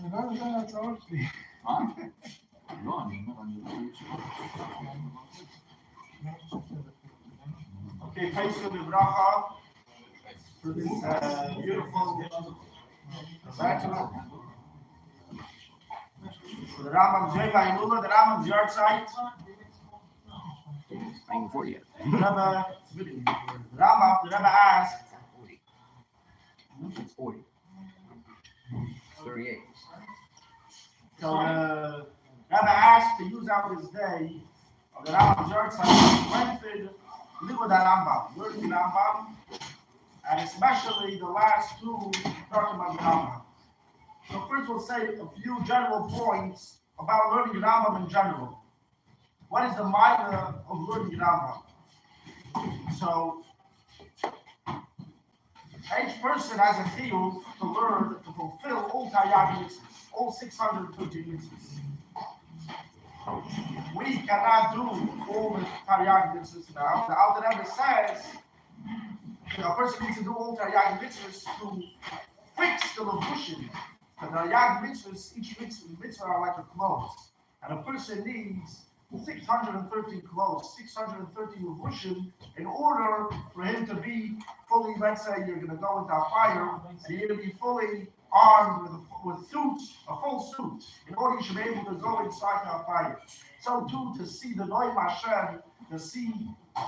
Okay, thanks for the bracha for this beautiful event. For the Rambam's Hilula, the Rambam's yard site. I ain't 40 yet. The Rebbe asked. It's 40. It's 38. So the Rebbe asked to use out this day of the Rambam's yard site. Went to live with that Rambam, learning the Rambam, and especially the last two talking about the Rambam. So first we'll say a few general points about learning the Rambam in general. What is the minor of learning the Rambam? So each person has a field to learn to fulfill all Taryag mitzvahs, all 650 mitzvahs. We cannot do all the Taryag mitzvahs now. The Alter Rebbe says a person needs to do all Taryag mitzvahs to fix the levushim. The Taryag mitzvahs, each mitzvah are like a clothes. And a person needs 613 clothes, 613 levushim, in order for him to be fully, let's say you're going to go into a fire, and you're going to be fully armed with suits, a full suit, in order you should be able to go inside the fire. So too, to see the Noam Hashem, to see,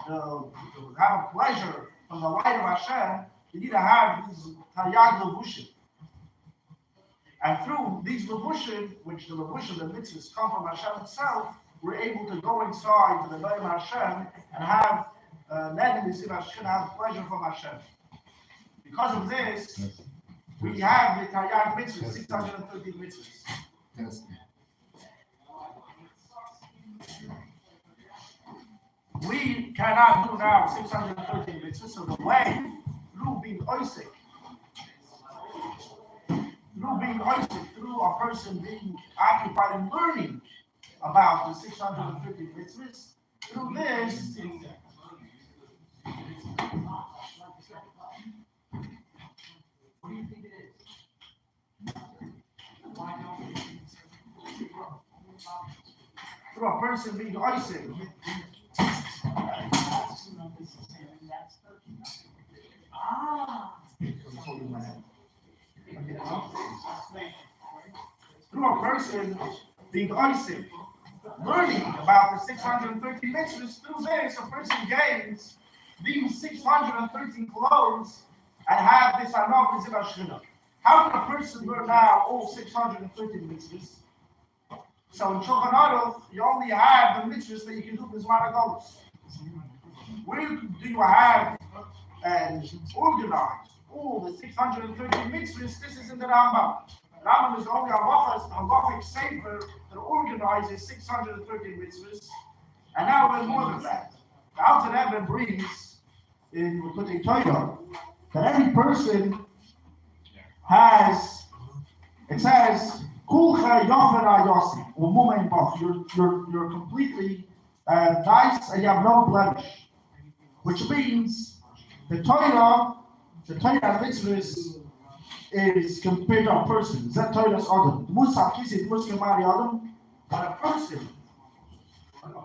to have a pleasure from the light of Hashem, you need to have these Taryag levushim. And through these levushim, which the levushim, the mitzvahs, come from Hashem itself, we're able to go inside to the Noam Hashem and have have pleasure from Hashem. Because of this, we have the Taryag mitzvahs, 613 mitzvahs. Yes. We cannot do now 613 mitzvahs, so the way through being Isaac, through a person being occupied in learning about the 650 mitzvahs, through this, what do you think it is? Through a person being Isaac. Through a person being Isaac, learning about the 613 mitzvahs, through this, a person gains these 613 clothes and have this anov mitzvah shchina. How can a person learn now all 613 mitzvahs? So in Shulchan Aruch, you only have the mitzvahs that you can do b'zman hagolos. Where do you have and organize all the 630 mitzvahs? This is in the Rambam. Rambam is only a halachic sefer that organizes 630 mitzvahs, and now there's more than that. The Alter Rebbe brings in Likutei Torah that every person has, it says, Kulcha Yofena Yossi, Umumein Bach. You're completely nice and you have no blemish, which means the Torah mitzvahs is compared to a person. That Torah's Adam. Musa Kisid Muskemari Adam. But a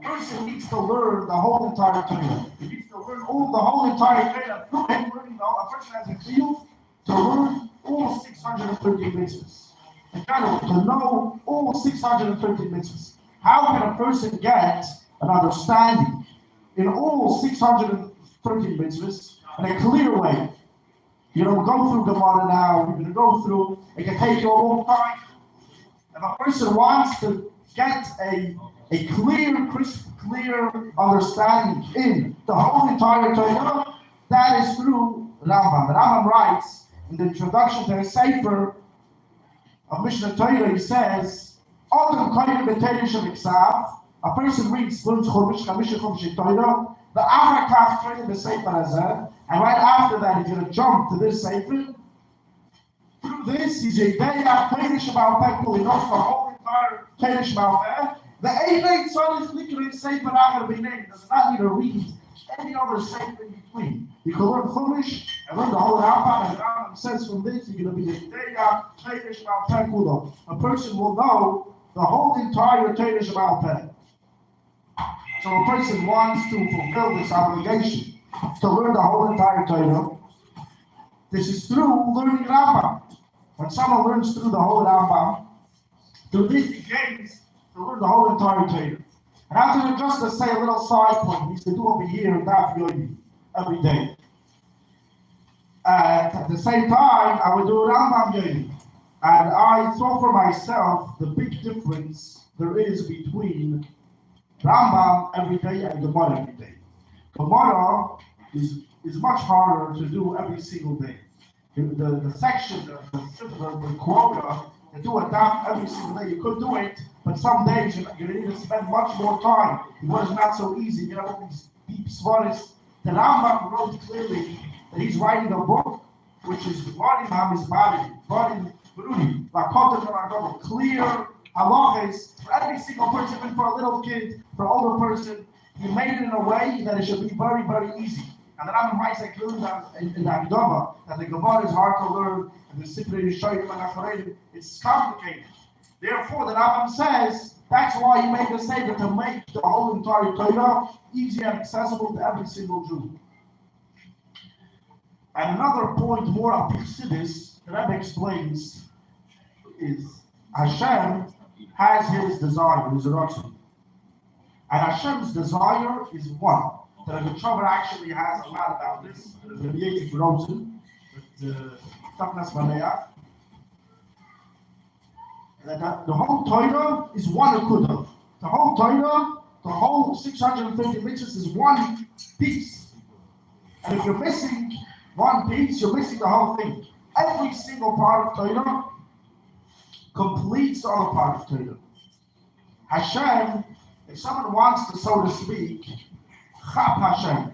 person needs to learn the whole entire Torah. He needs to learn the whole entire Torah. A person has a field to learn all 630 mitzvahs. In general, to know all 630 mitzvahs. How can a person get an understanding in all 630 mitzvahs in a clear way? You don't go through Gemara now, you're going to go through, it can take you a long time. If a person wants to get a clear understanding in the whole entire Torah, that is through Rambam. The Rambam writes in the introduction to his Sefer of Mishnah Torah, he says, a person reads the Achakaf Torah the Sefer Hazeh, and right after that he's going to jump to this Sefer. Through this, he's a Deya Kodesh Baal Peh, he knows the whole entire Kodesh Baal Peh. The Eight Son is literally Sefer Achar B'nei, does not need to read any other safe in between. You can learn Chumash and learn the whole Rambam, and the Rambam says from this you're going to be a Teya, Teresh Malpeh Kulo. A person will know the whole entire Teresh Malpeh. So a person wants to fulfill this obligation to learn the whole entire Torah. This is through learning Rambam. When someone learns through the whole Rambam, through this he gains to learn the whole entire Torah. And after just to say a little side point, he's to do over here in Daf Yomi every day. And at the same time, I would do Rambam Yomi. And I saw for myself the big difference there is between Rambam every day and Gemara every day. Gemara is much harder to do every single day. The section, the quota, to do a daf every single day, you could do it, but some days you need to spend much more time. It was not so easy. You know, all these deep svaris. The Rambam wrote clearly that he's writing a book which is Dvar Malchus, Dvar Malchus, clear halachas for every single person, even for a little kid, for an older person. He made it in a way that it should be very, very easy. And the Rambam writes in the Akdama that the Gemara is hard to learn, and the Sifrei Yishayim and Achareidim, it's complicated. Therefore, the Rambam says that's why he made the statement to make the whole entire Torah easy and accessible to every single Jew. And another point more on Chassidus, the Rebbe explains, is Hashem has his desire, his ratzon. And Hashem's desire is one. The Rebbe actually has a lot about this. The Rebbe Rosen, Tachnas Vaneach. The whole Torah is one akudah. The whole Torah, the whole 650 mitzvahs is one piece. And if you're missing one piece, you're missing the whole thing. Every single part of Torah completes the other part of Torah. Hashem, if someone wants to, so to speak, chap Hashem.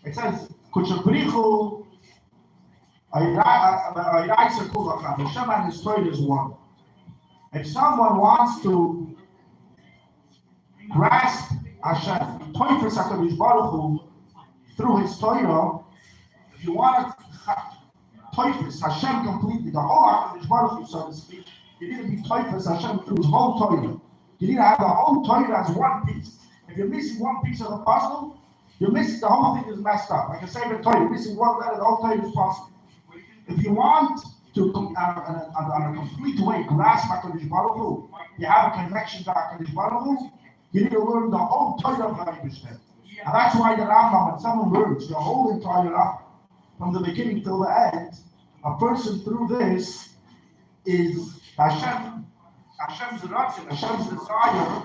It says, Kuchabrichu, Hashem and his Torah is one. If someone wants to grasp Hashem, Toifus HaKadosh Baruch Hu, through his Torah, if you want to Toifus Hashem completely, the whole HaKadosh Baruch Hu, so to speak, you need to be Toifus Hashem through his whole Torah. You need to have the whole Torah as one piece. If you're missing one piece of the puzzle, you're missing, the whole thing is messed up. Like I say in the Torah, you're missing one letter, the whole Torah is possible. If you want to, on a complete way, grasp HaKadosh Baruch Hu, you have a connection to HaKadosh Baruch Hu, you need to learn the whole Torah of HaKadosh. And that's why the Rambam, when someone learns the whole entire Rambam, from the beginning till the end, a person through this is Hashem's ratzon, Hashem's desire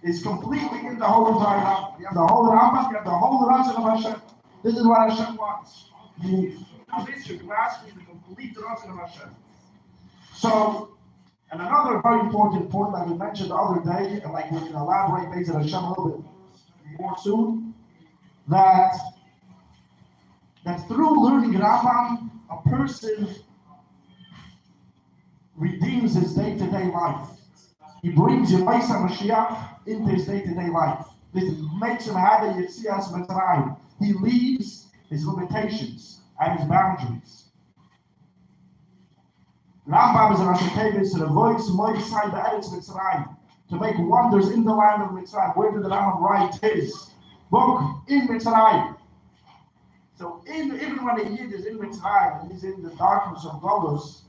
is completely in the whole entire Rambam. You have the whole Rambam, you have the whole ratzon of Hashem. This is what Hashem wants. You do this, you grasp the complete ratzon of Hashem. So, and another very important point that we mentioned the other day, and like we can elaborate based on Hashem a little bit more soon, that through learning Rambam, a person redeems his day-to-day life. He brings Beis Mashiach into his day-to-day life. This makes him have a Yetzias Mitzrayim. He leaves his limitations and his boundaries. Rambam is an Asher to avoid Moisai Be'eretz Mitzrayim, to make wonders in the land of Mitzrayim. Where did the Rambam write his book? In Mitzrayim. So even when a Yid is in Mitzrayim and he's in the darkness of Golos,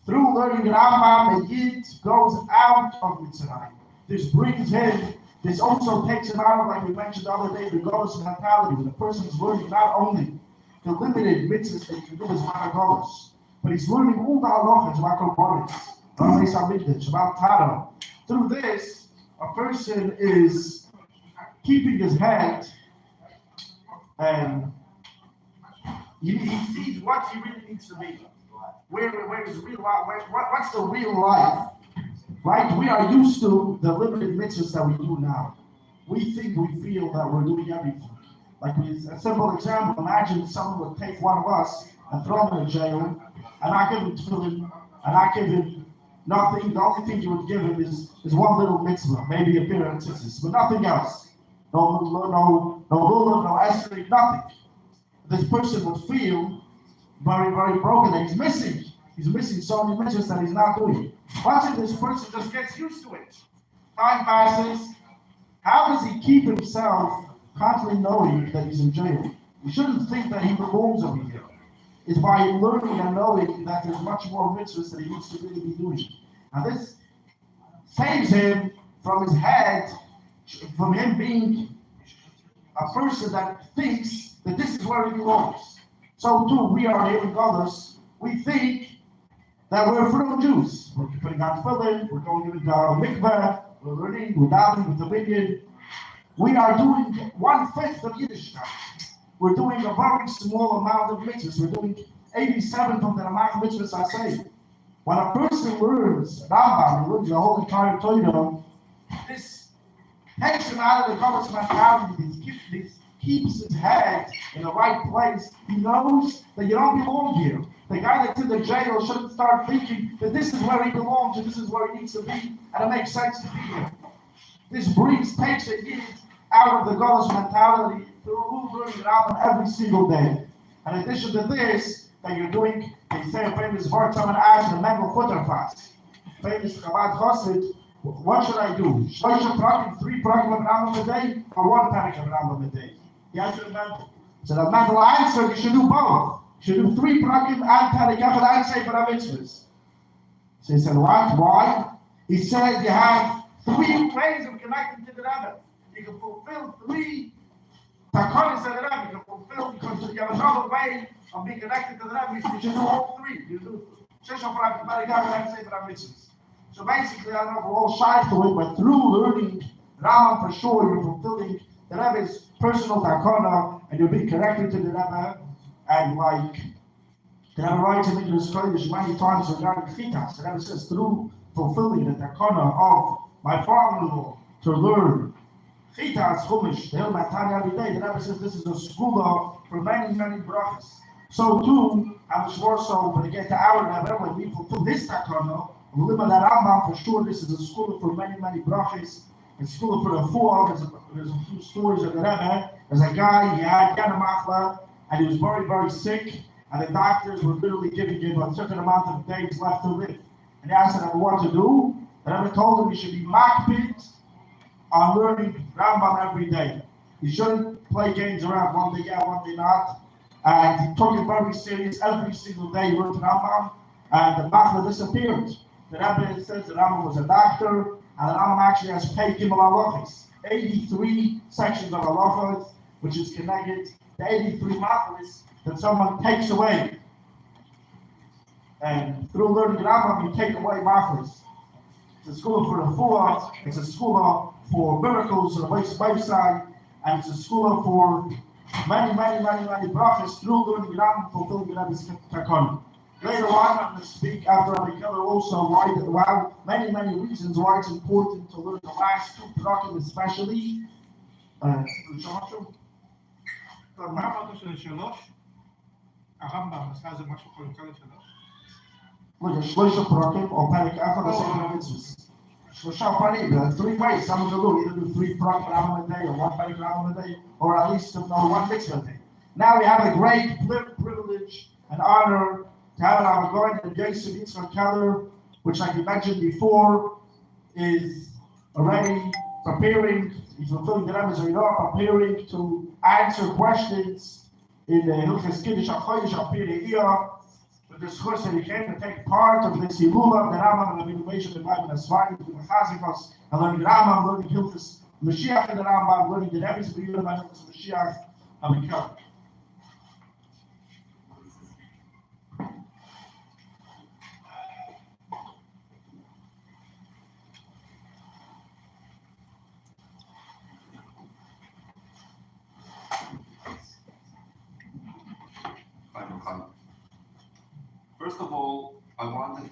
through learning Rambam, a Yid goes out of Mitzrayim. This brings him, this also takes him out of, like we mentioned the other day, the Golos mentality, when the person is learning not only the limited mitzvahs that he can do as Golos, but he's learning all the halachas about Korbanos, about Beis HaMikdash, about Tara. Through this, a person is keeping his head and he sees what he really needs to be. Where is real life? What's the real life? Right? We are used to the limited mitzvahs that we do now. We think we feel that we're doing everything. Like a simple example, imagine someone would take one of us and throw him in jail, and not give him tefillin, and not give him nothing. The only thing you would give him is one little mitzvah, maybe a pair of tzitzis, but nothing else. no lulav, no esrog, nothing. This person would feel very, very broken that he's missing. He's missing so many mitzvahs that he's not doing. Once if this person just gets used to it, time passes, how does he keep himself constantly knowing that he's in jail? He shouldn't think that he belongs over here. It's by learning and knowing that there's much more mitzvahs that he needs to really be doing. And this saves him from his head, from him being a person that thinks that this is where he belongs. So too, we are here in Goddess, we think that we're from Jews. We're putting on tefillin, we're going to the mikveh, we're learning, we're davening with the wicked. We are doing 1/5 of Yiddishkeit. We're doing a very small amount of mitzvahs. We're doing 87 from the amount of mitzvahs I say. When a person learns Rambam, he learns the whole entire Torah, this takes him out of the Goddess mentality. This keeps his head in the right place. He knows that you don't belong here. The guy that's in the jail shouldn't start thinking that this is where he belongs and this is where he needs to be, and it makes sense to be here. This takes a hit out of the Goddess mentality through learning Rambam every single day. In addition to this, that you're doing, they say a famous word, someone asked the mental footer fast. Famous Chabad Chassid, what should I do? Shloisha prakim, 3 prakim of Rambam a day, or 1 parak of Rambam a day? The answer is mental. So the mental answer, you should do both. You should do 3 prakim and parak echad and sefer mitzvahs. So he said, what? Why? He said you have 3 ways of connecting to the Rebbe. You can fulfill 3 takanas of the Rebbe. You can fulfill, because you have another way of being connected to the Rebbe. You should do all 3. You do Shesha prakim, parak echad and sefer mitzvahs. So basically, I don't know if we're all shy to it, but through learning Rambam for sure, you're fulfilling the Rebbe's personal takana, and you're being connected to the Rebbe, and like, the Rebbe writes in English Kodesh many times regarding chitas. The Rebbe says, through fulfilling the takana of my father-in-law to learn chitas, chumash, the Hilula Tanya every day, the Rebbe says this is a school for many, many brachas. So too, I'm sure so, when you get to our Rebbe, when we fulfill this takana, we live in the Rambam for sure. This is a school for many, many brachas. It's school for the four. There's a few stories of the Rebbe. There's a guy, he had Machla, and he was very, very sick, and the doctors were literally giving him a certain amount of days left to live. And he asked him what to do. The Rebbe told him he should be makpid on learning Rambam every day. He shouldn't play games around, one day yeah, one day not. And he took it very serious. Every single day he learned Rambam, and the Machla disappeared. The Rebbe says the Rambam was a doctor, and the Rambam actually has paid Gimel halachos, 83 sections of halachos, which is connected to 83 machlis that someone takes away. And through learning Rambam, you take away machlis. It's a school for the fuah, it's a school for miracles on the website, and it's a school for many brachas through learning Rambam, fulfilling the Rebbe's takana. Later on, I'm going to speak after Rabbi Keller also why many reasons why it's important to learn the last 2 prakim especially. Look at Shloisha prakim or parak echad or sefer mitzvahs. Shloisha parim, 3 ways. Some of them either do 3 prakim Rambam a day or 1 parak Rambam a day, or at least 1 mitzvah a day. Now we have a great privilege and honor to have our going and Jason Yitzchak Keller, which like we mentioned before, is already preparing, he's fulfilling the Rebbe's preparing to answer questions in the Hilchas Kiddush HaChodesh HaPiriyah, with this course that he came to take part of this Hilula of the Rambam and the innovation of the Bible and Svarim, to the Chazikos, and learning Rambam, learning Hilchas Mashiach in the Rambam, learning the Rebbe's B'yudah by Hilchas Mashiach, and Mikhail. First of all, I wanted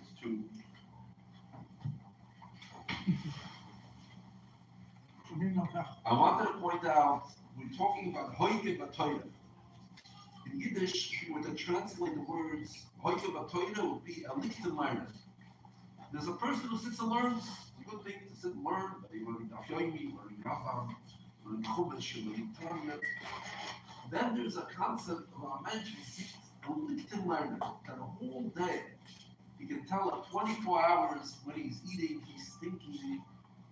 to point out, we're talking about Hoige Batoira. In Yiddish, if you were to translate the words, Hoige Batoira would be a Lichtenleiner. There's a person who sits and learns. It's a good thing to sit and learn. Learning Daf Yomi, learning Rambam, in Chumash, in Torah. Then there's a concept of a man who sits a little learner that a whole day he can tell at 24 hours when he's eating, he's thinking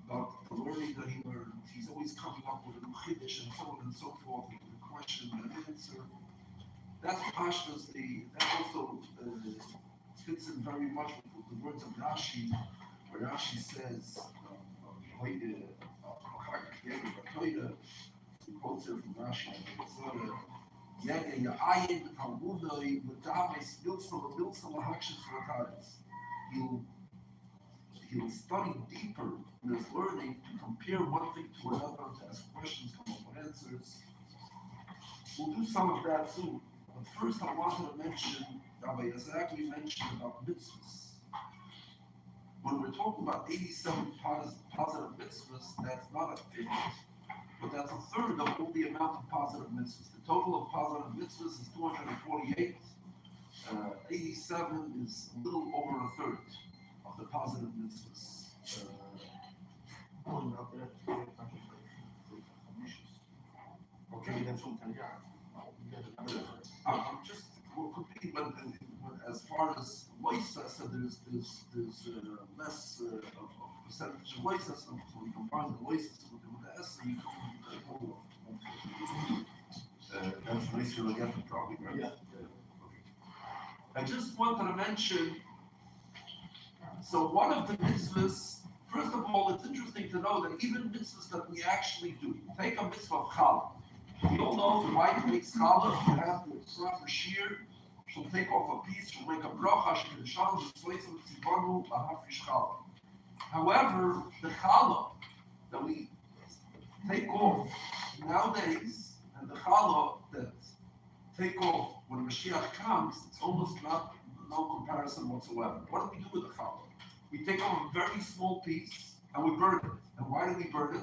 about the learning that he learned. He's always coming up with a new chiddush and so on and so forth, with a question and an answer. That's Pashtas, that also fits in very much with the words of Rashi, where Rashi says, he quotes here from Rashi, he'll study deeper in his learning to compare one thing to another, to ask questions, come up with answers. We'll do some of that soon. But first I wanted to mention, Rabbi Yazaki mentioned about mitzvahs. When we're talking about 87 positive mitzvahs, that's not a fifth, but that's a third of all the amount of positive mitzvahs. The total of positive mitzvahs is 248. 87 is a little over a third of the positive mitzvahs. Okay. I'm just complete, but as far as loisa, so there's less of a percentage of loisa, so we combine the loisa with the S, and you come that's the issue again, probably, right? Yeah. I just wanted to mention, so one of the mitzvahs, first of all, it's interesting to know that even mitzvahs that we actually do, take a mitzvah of challah. We all know the wife makes challah, you have the proper shear, she'll take off a piece, she'll make a bracha, she can shal, challah. However, the challah that we take off nowadays, and the challah that take off when Mashiach comes, it's almost no comparison whatsoever. What do we do with the challah? We take off a very small piece and we burn it. And why do we burn it?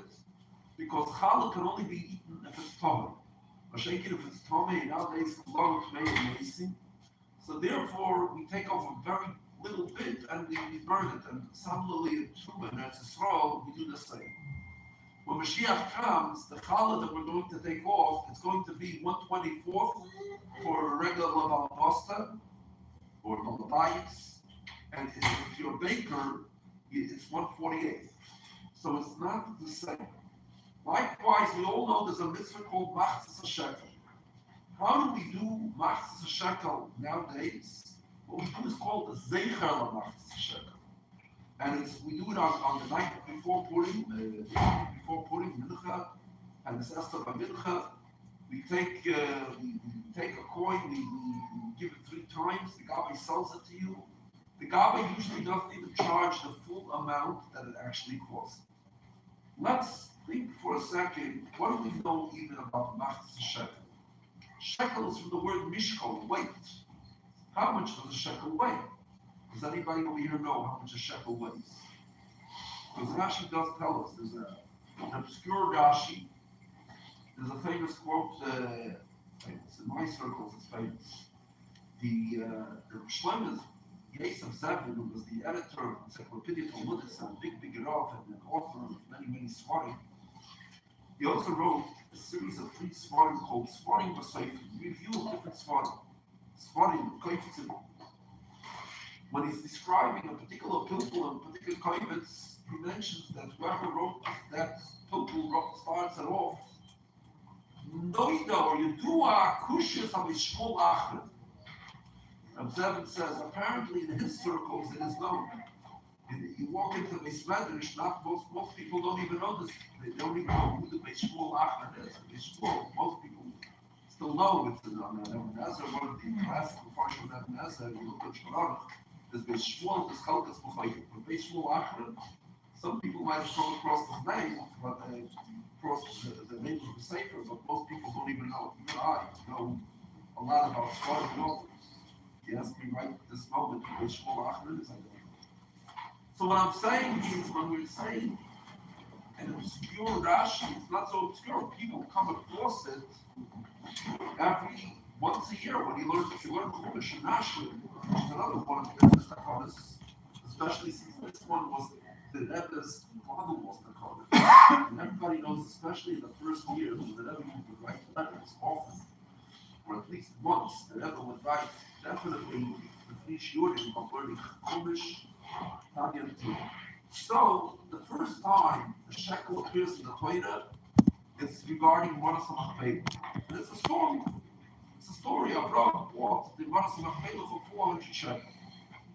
Because challah can only be eaten if it's tummy. Mashiach, if it's tummy, nowadays it's long to make amazing. So therefore, we take off a very little bit and we burn it. And similarly, too, in Israel, we do the same. When Mashiach comes, the challah that we're going to take off, it's going to be 1/24th for a regular balabasta or balabayis, and if you're a baker, it's 1/48th. So it's not the same. Likewise, we all know there's a mitzvah called machzis hashekel. How do we do machzis hashekel nowadays? What we do is called the zeicher machzis hashekel. And we do it on the night before Purim, Mincha, and it's after Mincha. We take a coin, we give it 3 times. The Gabbai sells it to you. The Gabbai usually doesn't even charge the full amount that it actually costs. Let's think for a second. What do we know even about machzis shekel? Shekel is from the word mishkol, weight. How much does a shekel weigh? Does anybody over here know how much a shekel weighs? Because Rashi does tell us. There's an obscure Rashi. There's a famous quote. It's in my circles. It's famous. The Shlomo Yosef Zevin, who was the editor of Encyclopedia Talmudis and big Rav and an author of many svarim. He also wrote a series of 3 svarim called Svarim B'Seifim, review of different svarim. Svarim Koifetzim. When he's describing a particular pilpul and particular kovetz, he mentions that whoever wrote that pilpul starts it off. Noida or Yedua Kushas of Ishmol Achmed. And Zevin says, apparently in his circles it is known. You walk into Beis Medrash, most people don't even know this. They don't even know who the Beis Shmuel Achmed is. Beis Shmuel, most people still know it's the Nebuchadnezzar, one of the classical Farshim Nebuchadnezzar. You look at Shmarach, there's Beis Shmuel, there's Chalkas B'chayim. But Beis Shmuel Achmed, some people might have come across his name, but across the name of the Sefer, but most people don't even know. Even I know a lot about Sfardim authors. He asked me right at this moment who Beis Shmuel Achmed is. I don't know. So what I'm saying is, when we're saying an obscure Rashi, it's not so obscure. People come across it every once a year when if you learn Chumash and Rashi, which is another one of the Takanas, especially since this one was the Rebbe's father was the Kohen. And everybody knows, especially in the first years, when the Rebbe would write letters often, or at least once, the Rebbe would write definitely the 3 shurim of learning Chumash, Tanya, and Torah. So, the first time the shekel appears in the Torah, it's regarding Manas HaMachpelah. And it's a story. It's a story of Rav bought the Manas HaMachpelah for 400 shekel.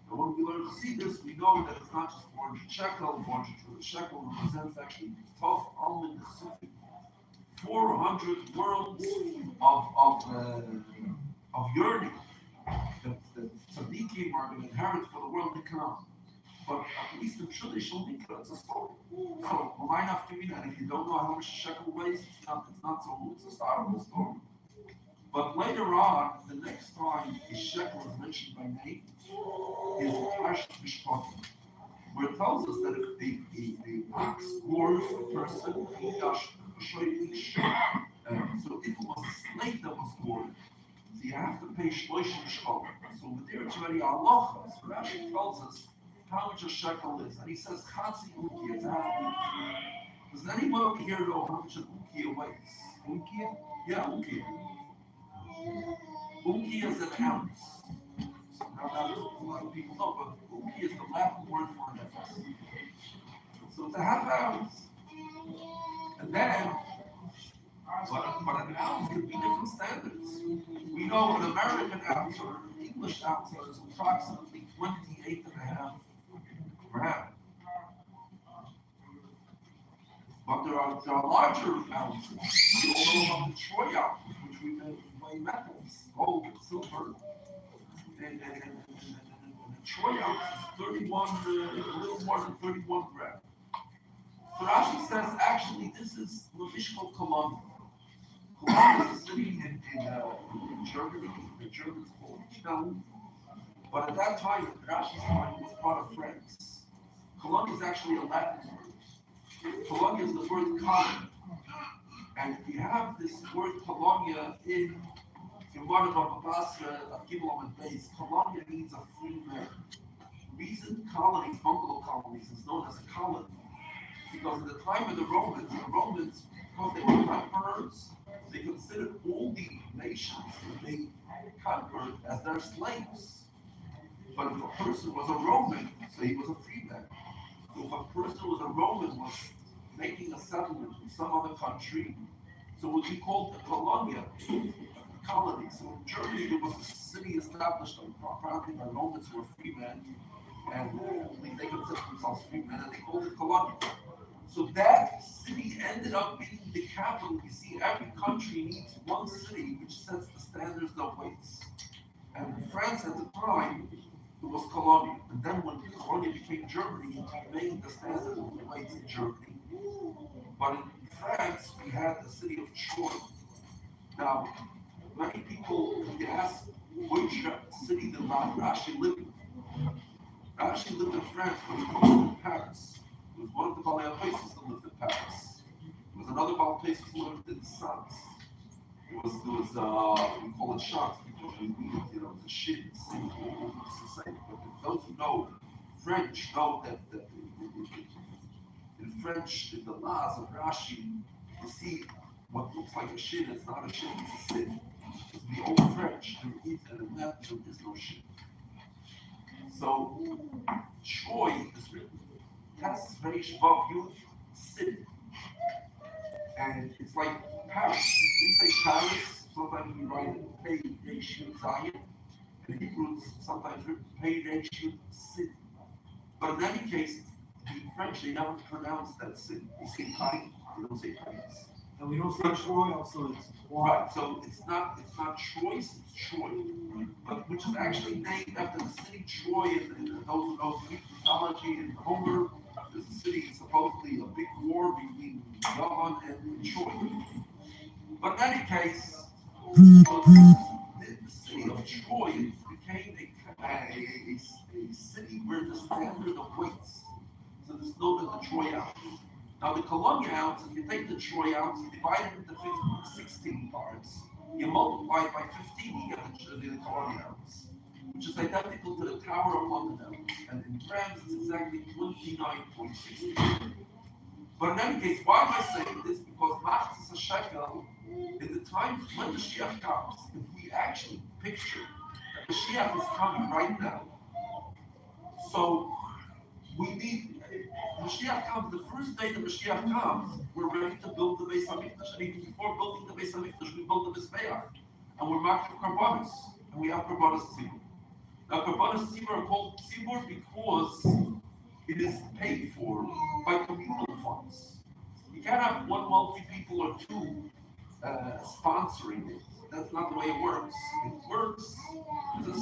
And when we learn to see this, we know that it's not just 400 shekel. 400 shekel represents actually tough almond Sufi. 400 worlds of yearning that tzaddikim are going to inherit for the world to come. But at least in traditional mikra, it's a story. So, and if you don't know how much a shekel weighs, it's not so, it's a startable story. But later on, the next time a shekel is mentioned by name is Parashat Mishpatim, where it tells us that if the ox gores a person, he does shloish. So if it was a slave that was gored, so you have to pay shloish shekel. So there it's already halacha. So Rashi tells us how much a shekel is, and he says chatzi ukiya, it's half ukiya. Does anybody here know how much an ukiya weighs? Ukiya? Yeah, ukiya. Ukiya is an ounce. Now, not a lot of people know, but ukiya is the Latin word for an ounce. So it's a half ounce. And then, but an ounce could be different standards. We know an American ounce or an English ounce is approximately 28.5 grams. But there are larger ounces. We all know about the Troy ounce, which we weigh metals, gold, silver. And the Troy ounce is 31, a little more than 31 grams. So Rashi says, actually, this is Levishko Cologne. Cologne is a city in Germany. The Germans call it Cologne. But at that time, Rashi's time, it was part of France. Cologne is actually a Latin word. Cologne is the word common. And we have this word Colonia in one of our Basra of Hilula and Beis. Colonia means a free man. The reason colonies, bungalow colonies, is known as a colony, because at the time of the Romans, because they were emperors, they considered all the nations that they conquered as their slaves. But if a person was a Roman, so he was a free man. So if a person was a Roman, was making a settlement in some other country, so it would be called a colonia, a colony. So in Germany, there was a city established apparently by Romans who were free men, and they considered themselves free men, and they called it colonia. So that city ended up being the capital. You see, every country needs one city which sets the standards of weights. And in France at the time, it was Colonia. And then when Colonia became Germany, it made the standard of the weights in Germany. But in France, we had the city of Troy. Now, many people, if you ask which city did Rashi live in, Rashi lived in France, but he lived in Paris. It was one of the Balei places that lived in Paris. There was another Balei place that lived in Sants. We call it shots because we mean, it's a shit. It's the same. But those who know French know that in French, in the laws of Rashi, you see what looks like a shit, it's not a shit, it's a sin. In the old French, there is, and in Latin, there is no shit. So, Troy is written. That's Reish Vav Yud city. And it's like Paris. We say Paris, sometimes we write it Pei Reish Yud Zion. In Hebrew, it's sometimes written Pei Reish Yud city. But in any case, in French, they never pronounce that city. They say Paris, they don't say Paris. And we don't say Troy, also it's right. So it's not Troy, it's Troy, but which is actually named after the city Troy. And those who know Greek mythology and Homer, there's a city supposedly a big war between Yaman and Troy. But in any case, the city of Troy became a city where the standard of weights. So this is known as the Troy ounce. Now the Colonia ounce, if you take the Troy ounce, you divide it into 16 parts, you multiply it by 15, you get the Colonia ounce. which is identical to the Tower of London, and in grams it's exactly 29.60. But in any case, why am I saying this? Because Machzis a shekel, in the times when the Mashiach comes, if we actually picture that the Mashiach is coming right now, so we need, Mashiach comes, the first day the Mashiach comes, we're ready to build the Beis HaMikdash. And even before building the Beis HaMikdash, we build the Mizbeach. And we're marked with Karbanis. And we have Karbanis Tzibur. Now, Karbanis Tzibur are called Tzibur because it is paid for by communal funds. You can't have one wealthy people or two sponsoring it. That's not the way it works. It works as a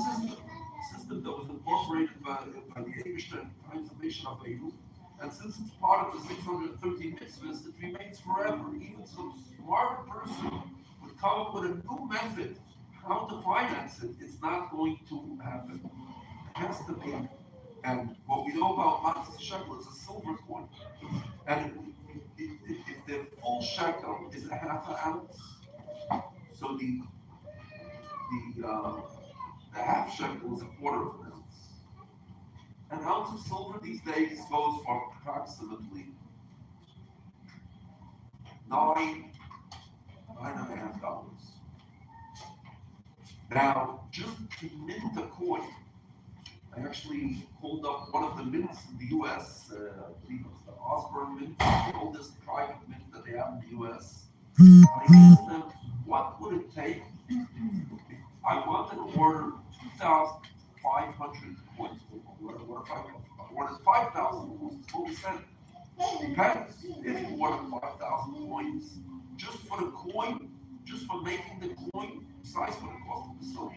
system that was incorporated by the Eibishter times of Nation of Beirut. And since it's part of the 613 mitzvahs, it remains forever. Even some smart person would come up with a new method how to finance it. It's not going to happen. It has to be. And what we know about Matzah shekel, it's a silver coin. And if the full shekel is a half an ounce, so the half shekel is a quarter of an ounce. An ounce of silver these days goes for approximately $9.5. Now, just to mint a coin, I actually pulled up one of the mints in the US, I believe it was the Osborne Mint, the oldest private mint that they have in the US. I asked them, what would it take if I wanted to order 2,500 coins? What if I ordered 5,000 coins? It's 40 cents. Depends. If you order 5,000 coins, just for the coin, just for making the coin, besides for the cost of the silver,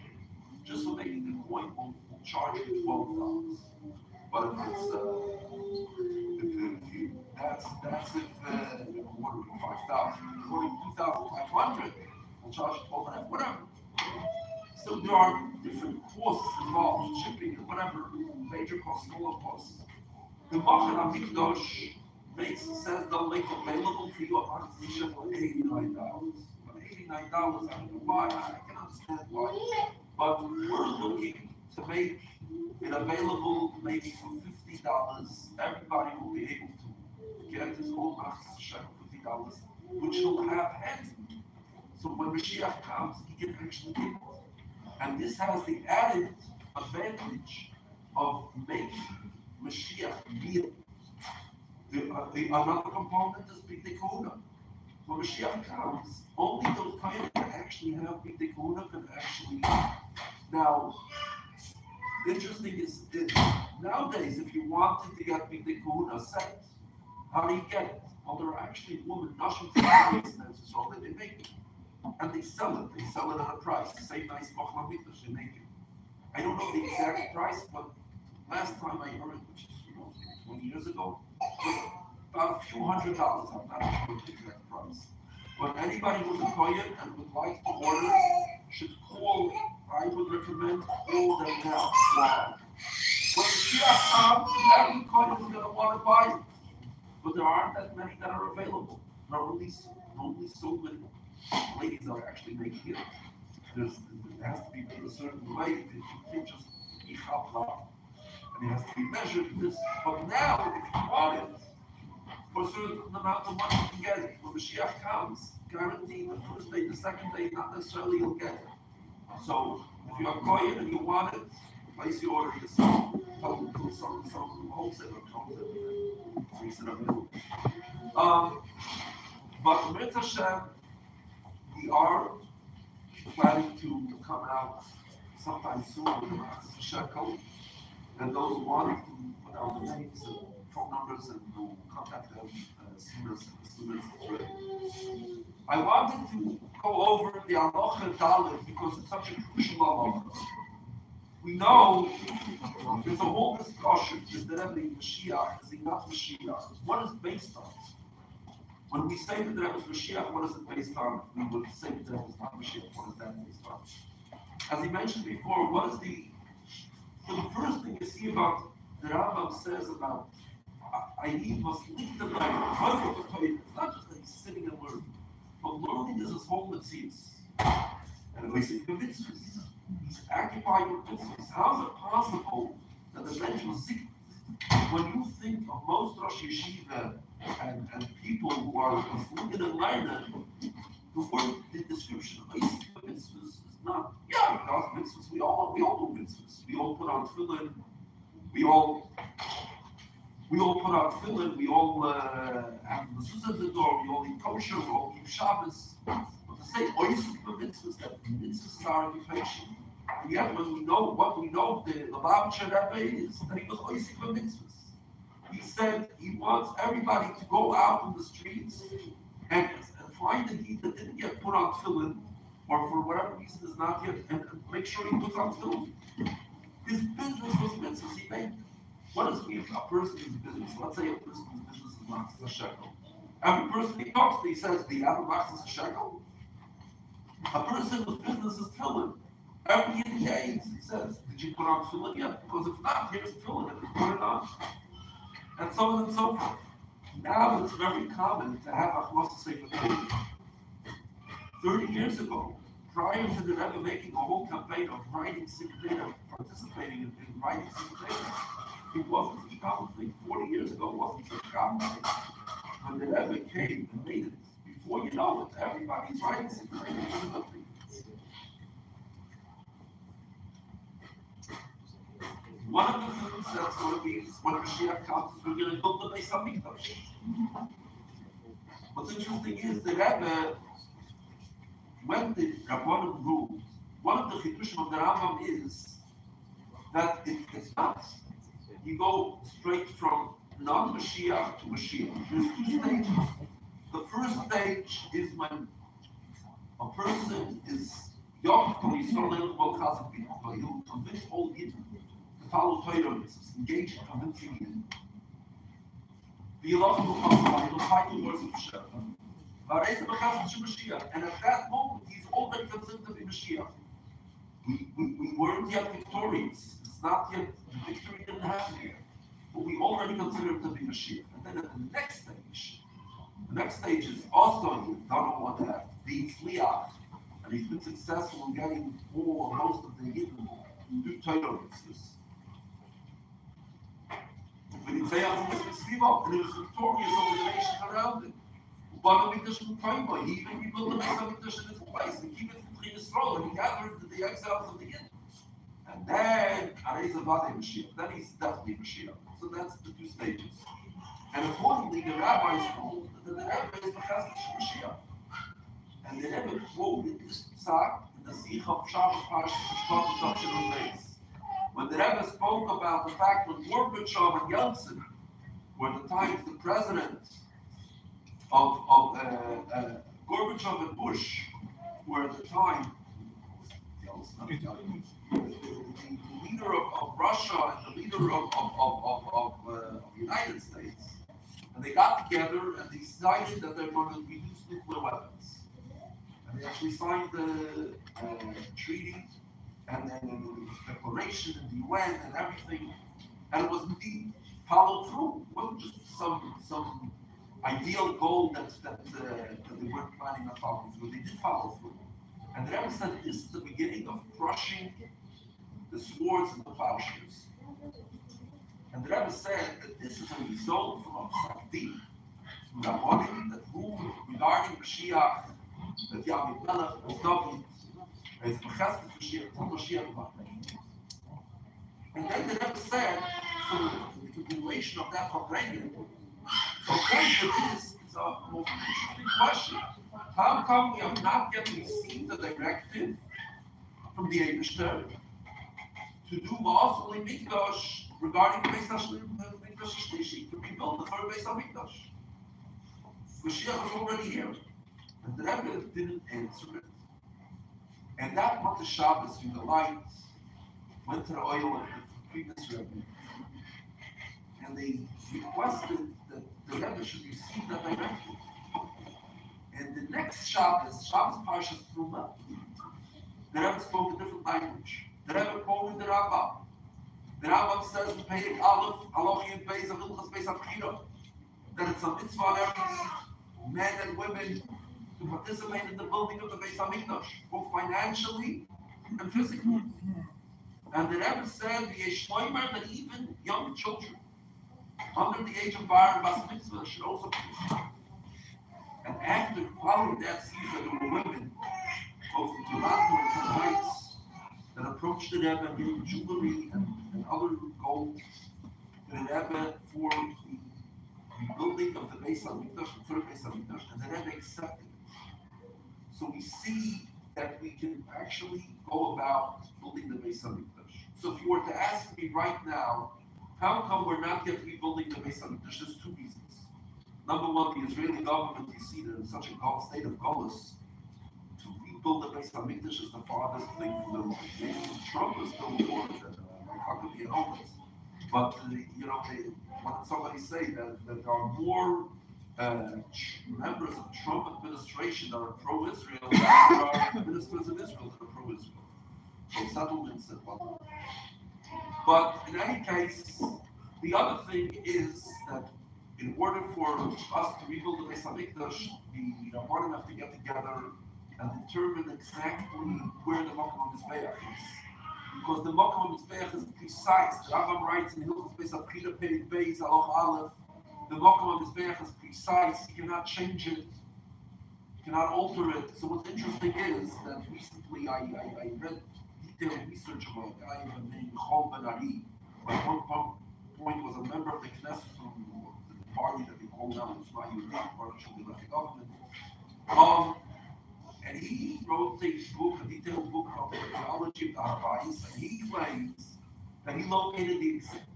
just for making the coin will charge you $12. But if it's if you that's if you're ordering 5,000, you're ordering 2,500, will charge you 12.5, whatever. So there are different costs involved, shipping and whatever, major costs, smaller costs. The Machar HaMikdash says they'll make available for you a Matzah for $89. But $89, I don't know why, I can understand why. But we're looking to make it available maybe for $50. Everybody will be able to get his own Matzah for $50, which he'll have handy. So when Mashiach comes, he can actually get it. And this has the added advantage of making Mashiach real. Another component is B'dei Kahuna. When Mashiach comes, only those kind that actually have B'dei Kahuna can actually. Now, interesting is nowadays, if you wanted to get B'dei Kahuna set, how do you get it? Well, there are actually women, Nashim, so that they make it. And they sell it. They sell it at a price. The same nice Machar HaMikdash, they make it. I don't know the exact price, but last time I heard, which is 20 years ago, was about a few $100. I'm not sure the exact price. But anybody who's a kohen and would like to order should call. I would recommend call them now. Why? When the Mashiach comes, every kohen is going to want to buy it. But there aren't that many that are available. There are only so many ladies are actually making it. It has to be made a certain way. You can't just be chapla, and it has to be measured. But now, if you want it, for a certain amount of money, you can get it. When Mashiach comes, guaranteed the first day, the second day, not necessarily you'll get it. So, if you're a kohen and you want it, place your order yourself. Tell them to some wholesaler comes in, makes it available. But with Hashem, we are planning to come out sometime soon with the Matzah shekel, and those who want to put out the names and phone numbers and we'll contact them as soon as it's ready. I wanted to go over the Halacha Dalet because it's such a crucial Halacha. We know there's a whole discussion: is the Rebbe Mashiach? Is he not Mashiach? What is based on? When we say that there was Mashiach, what is it based on? We would say that there was not Mashiach. What is that based on? As he mentioned before, so the first thing you see about the Rambam says about I need must lead the life. It's not just that he's sitting and learning, but learning is his whole mitzvahs. And we see the mitzvahs. He's occupied with mitzvahs. How is it possible that the bench was sick? When you think of most Rosh Yeshiva and people who are fluent and learned, the word, the description of mitzvahs is not, yeah, because mitzvahs, we all do mitzvahs. We all put on tefillin, we all put on tefillin, we all have mezuzah at the door, we all eat kosher, we all keep Shabbos. But to say oisik mitzvahs, that mitzvahs is our occupation. And yet when we know what we know of the Lubavitcher Rebbe is, that he was oisik mitzvahs. He said he wants everybody to go out in the streets and find a heat that didn't get put on tefillin, or for whatever reason is not yet, and make sure he puts on tefillin. His business was mitzvahs. He made. What does it mean? A person's business. Let's say a person's business is machzis a shekel. Every person he talks to, he says, "Do you have a machzis a shekel?" A person whose business is tefillin. Every year he aids, he says, "Did you put on tefillin yet?" Because if not, here's tefillin, and put it on, and so on and so forth. Now it's very common to have a chlos sefer Torah. 30 years ago, prior to the Rebbe making a whole campaign of writing sefer Torah, participating in writing sefer Torah, it wasn't such a common thing. 40 years ago, it wasn't such a common thing. When the Rebbe came and made it, before you know it, everybody's writing sefer Torah. One of the things that's going to be, when Mashiach comes, is we're going to build the Beis HaMikdash. What's interesting is the Rebbe, when the Rabbanim ruled, one of the chidushim of the Rambam is that it's not, you go straight from non-Mashiach to Mashiach. There's two stages. The first stage is when a person is young, he's not able to chazak people, but he'll convince all Yidden to follow Torah mitzvahs, engage in convincing Yidden. He'll fight the words of Hashem. And at that moment, he's already considered to be Mashiach. We weren't yet victorious. It's not yet, the victory didn't happen yet. But we already consider him to be Mashiach. And then at the next stage is also, you don't want to have the Tzliach. And he's been successful in getting all or most of the Yidden to do Torah mitzvahs. When he said, and he was victorious over the nations around him. But he even rebuilt the Beis HaMikdash in its place, and keep it between Yisrael, and he gathered the exiles of the Yidden. And then, Mashiach. Then he's definitely Mashiach. So that's the two stages. And accordingly, the rabbis ruled that the Rebbe is Mashiach. And the Rebbe quoted this psak in the Sikh of Shabbos Parshas and Beis. When the Rebbe spoke about the fact that Gorbachev and Yeltsin were the times the president of Gorbachev and Bush were at the time the leader of Russia and the leader of the United States, and they got together and decided that they're going to reduce nuclear weapons. And they actually signed the treaty and then the declaration in the UN and everything, and it was indeed followed through. It wasn't just some ideal goal that they weren't planning on following through. They did follow through. And the Rebbe said this is the beginning of crushing the swords and the plowshares. And the Rebbe said that this is a result from a psak that ruled regarding Mashiach, that Yahweh Melech was David, as Mechazes Mashiach, till Mashiach about. And then the Rebbe said, so the continuation of that Fabrengen, so according to this, is a most interesting question. How come we have not yet received the directive from the Eibishter to do Ma'aseh Mikdash regarding Beis HaMikdash Shlishi, to rebuild the third Beis HaMikdash? Mashiach was already here, and the Rebbe didn't answer it. And that month of Shabbos, when the light went to the oil of the previous Rebbe, and they requested that the Rebbe should receive that directive. And the next Shabbos Parshas Truma, the Rebbe spoke a different language. The Rebbe quoted the Rambam. The Rambam says in Perek Aleph, Halachi and Beis, Hilchas Beis HaBchira, that it's a mitzvah on every men and women to participate in the building of the Beis Hamikdash, both financially and physically. And the Rebbe said, that even young children under the age of Bar and Bas Mitzvah should also participate. And after following that season, there were women, both in Toronto and from Heights, that approached the Rebbe and gave jewelry and other gold to the Rebbe for the rebuilding of the Beis Hamikdash, the third Beis Hamikdash, and the Rebbe accepted it. So we see that we can actually go about building the Beis Hamikdash. So if you were to ask me right now, how come we're not yet rebuilding the Beis Hamikdash? There's two reasons. Number one, the Israeli government, you see that in such a state of Golos, to rebuild the Beis Hamikdash is the farthest thing from them. Maybe Trump is still more than Huckabee and Owens. But, when somebody say that there are more members of Trump administration that are pro-Israel than there are ministers of Israel that are pro-Israel. So settlements and whatnot. But in any case, the other thing is that in order for us to rebuild the Beis Hamikdash, the Rabbanim have to get together and determine exactly where the Makom HaMizbeach is. Because the Makom HaMizbeach is precise. The Rambam writes in Hilula Beis Aprila Perek Beis Aloch Aleph, the Makom HaMizbeach is precise. You cannot change it. You cannot alter it. So what's interesting is that recently I read detailed research about a guy named Chol Ben Ari. At one point was a member of the Knesset from the party that they call now Tzma Yehudit, party of the government. And he wrote a detailed book on the archaeology of the Beis, and he claims that he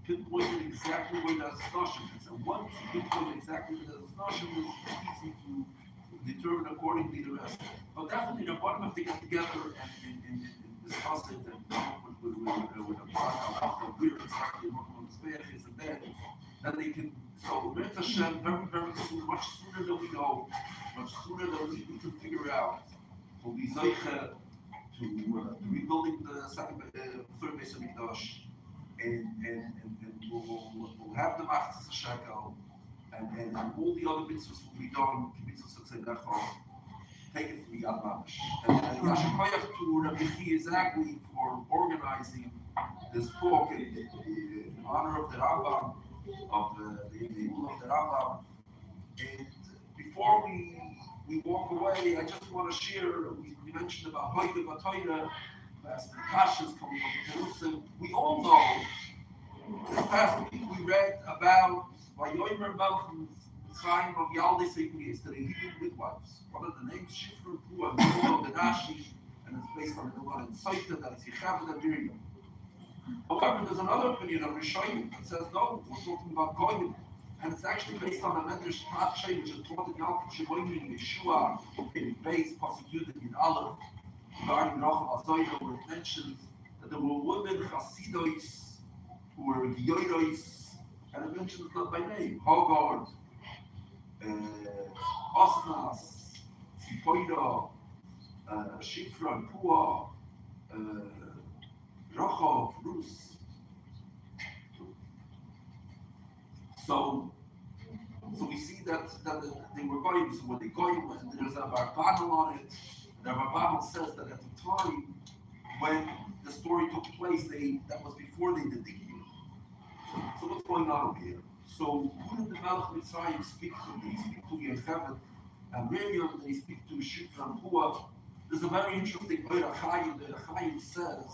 pinpointed exactly where the Asnashim is. And once he pinpointed exactly where the Asnashim is, it's easy to determine accordingly the rest. But definitely the bottom have to get together and discuss it and come up with a plan of where exactly what is and then they can, so Mitzvah Hashem, very, very soon, much sooner than we know, much sooner than we can figure out, will be Zeicha to rebuilding the third Beis Hamikdash, and we'll have the Machzis Shekel, and all the other mitzvahs will be done, mitzvahs Tzedachah, take it from the Yad Mamash. And Yashem Koyach to Rabbi exactly for organizing this talk in honor of the Rambam, of the Hilula of the Rambam. And before we walk away, I just want to share, we mentioned about Hoyde Batoyda, as the Kashas coming from Jerusalem. We all know, this past week we read about Dvar Malchus, sign of Yaldi Seikri, the Hebrew midwives. One of the names, Shifra, Pua, and Nashi, and it's based on the one in Saita, that is Yechav and Miriam. However, there's another opinion of Rishonim that says, no, we're talking about Goyim, and it's actually based on a Medrash Tatshay, which is taught in Yalkut Sheboyim in Yeshua, in Beis, prosecuted in Aleph, regarding Rachel Azoyah, where it mentions that there were women, Chasidois, who were Gyoidois, and it mentions not by name, Hogard, Osnas, Sipoida, Shifra, Pua, Rachel, Rus. So we see that they were going, so when they go, and there's a Barbanel on it, the Barbanel says that at the time when the story took place, that was before they did the year. So what's going on over here? So who did the Melech Mitzrayim speak to? They speak to Yechavet and Miriam, they speak to Shifra and Pua. There's a very interesting Beis Chaim. The Chaim says,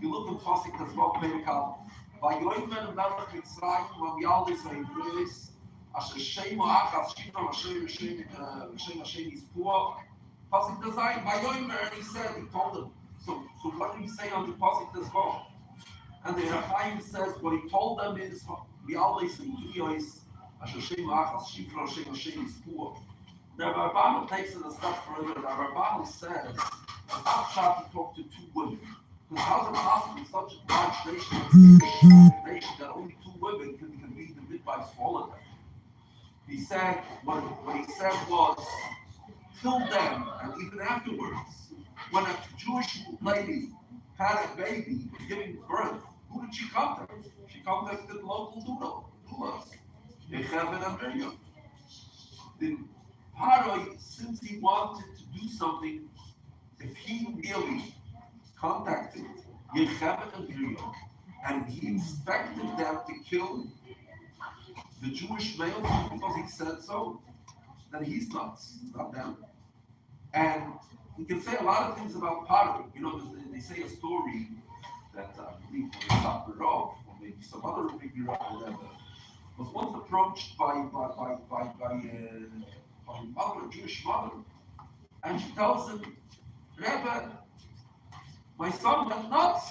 you look in Pasuk as well, Perikal, Vayomer Melech Mitzrayim, Vayaldi Seifreis, Asher Shema Achas Shifra, Asher Hashem is Pua. Pasuk Design, Vayomer, and he told them. So what did he say on the Pasuk as well? And the Chaim says, what he told them is, Vayaldi Seifreis, Asher Shema Achas Shifra, Asher Hashem is Pua. The Rambam takes it a step further. The Rambam says, it's not shot to talk to two women. Because how is it possible in such a large nation that only two women can be the midwives for all of them? He said, what he said was, till then, and even afterwards, when a Jewish lady had a baby, was giving birth, who did she contact? She contacted the local doulas, Yechavet and Miriam. Paroi, since he wanted to do something, if he really contacted Yechevet and Rio, and he expected them to kill the Jewish males because he said so, then he's nuts, not them. And we can say a lot of things about Paro. You know, they say a story that I believe Dr. Rov, or maybe some other figure out there, was once approached by a mother, a Jewish mother, and she tells him, Rebbe, my son went nuts.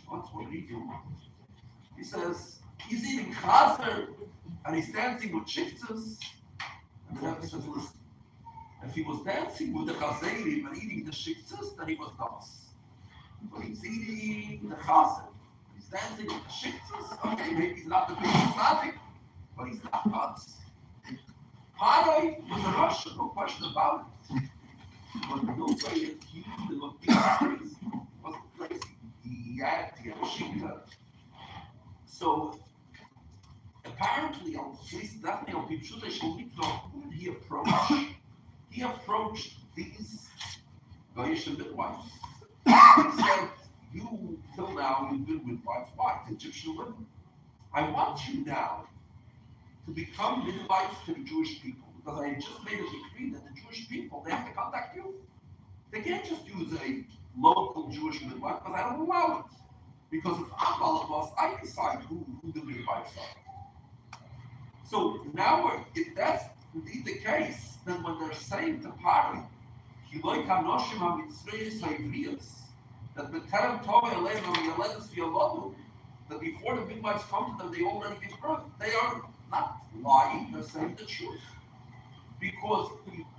What did he do? He says, he's eating chazer and he's dancing with shiktas. And the Rebbe says, listen, if he was dancing with the chazerim and eating the shiktas, then he was nuts. But he's eating the chazer. He's dancing with the shiktas. Okay, maybe he's not the biggest tzaddik, but he's not nuts. Paroi was a Russian, no question about it. But no way it used him of being crazy. He wasn't crazy. He had a shikta. So apparently, at least definitely on Pipshutei Shalmikno, who did he approach? He approached these Goyish midwives. He said, you, till now, you've been midwives. Why? The Egyptian women. I want you now to become midwives to the Jewish people. Because I just made a decree that the Jewish people, they have to contact you. They can't just use a local Jewish midwife because I don't allow it. Because if I'm Balabas, I decide who the midwives are. So now, if that's indeed the case, then when they're saying to Pari, Hiloi Kanoshim HaMitzrayis HaIvriyos, that B'terem Tovei Aleim HaMiyaledes V'Yalodu, that before the midwives come to them, they already give birth. They are not lying, they're saying the truth. Because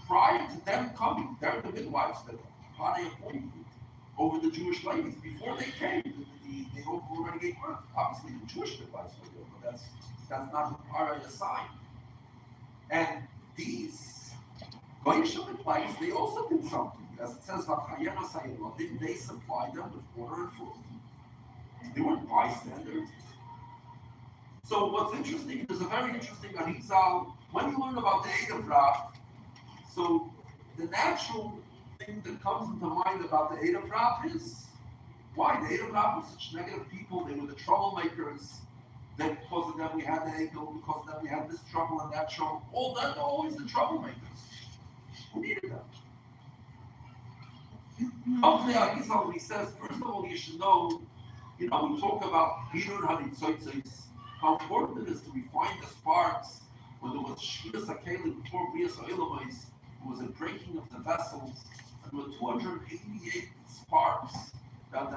prior to them coming, they're the midwives that Pari appointed over the Jewish ladies. Before they came, they already gave birth. Obviously, the Jewish midwives were there, but that's not what Pari assigned. And these Goyish midwives, they also did something. As it says, didn't they supply them with water and food? They weren't bystanders. So what's interesting, there's a very interesting Arizal, when you learn about the Eid of Rav, so the natural thing that comes into mind about the Eid of Rav is, why? The Eid of Rav was such negative people, they were the troublemakers, then because of them we had the Egel, because of them we had this trouble and that trouble, all that, always the troublemakers. Who needed that? Hopefully Arizal, he says, first of all, you should know, we talk about Hirur Hanitzoitzis, how important it is to refine the sparks when there was Shviras HaKelim before Brias HaElamais, there was a breaking of the vessels, and there were 288 sparks that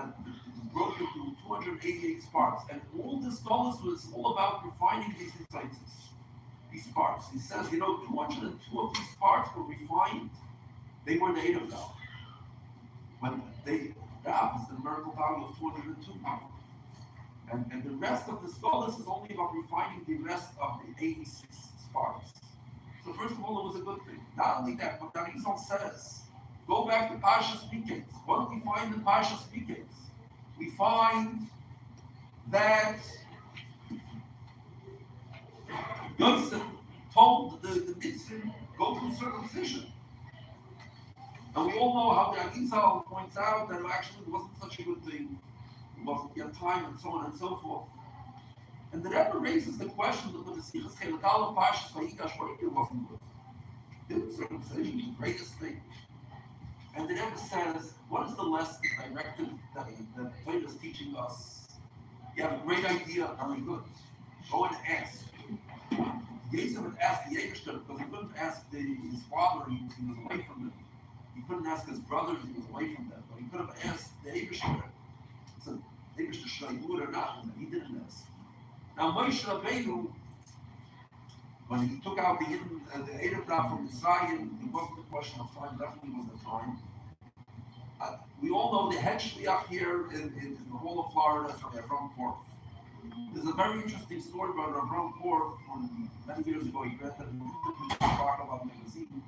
broke into 288 sparks, and all this knowledge was all about refining these insights, these sparks. He says, 202 of these sparks were refined, they were the 8 of them. When that is the numerical value of 202. And the rest of the scholars is only about refining the rest of the 86 sparks. So first of all, it was a good thing. Not only that, but Arizal says, go back to Parshas Miketz. What do we find in Parshas Miketz? We find that Yosef told the Mitzvah, go through circumcision. And we all know how the Arizal points out that actually it wasn't such a good thing. It wasn't yet time, and so on and so forth. And the Rebbe raises the question that the Sichas Chelikal of Parshas Vayigash, what it wasn't good? Didn't circumcision the greatest thing? And the Rebbe says, what is the lesson directive that Torah is teaching us? You have a great idea, very good. Go and ask. Yosef would ask the Eibishter because he couldn't ask his father, he was away from them. He couldn't ask his brothers, he was away from them. But he could have asked the Eibishter. So, Eibishter, should I do it or not? And he didn't ask. Now, Moshe Rabbeinu, when he took out the Eid of Rav from Mitzrayim, it wasn't a question of time, definitely wasn't time. We all know the head shliach here in the whole of Florida is from Avram Korf. There's a very interesting story about Avram Korf from many years ago. He read that in the Talk magazine,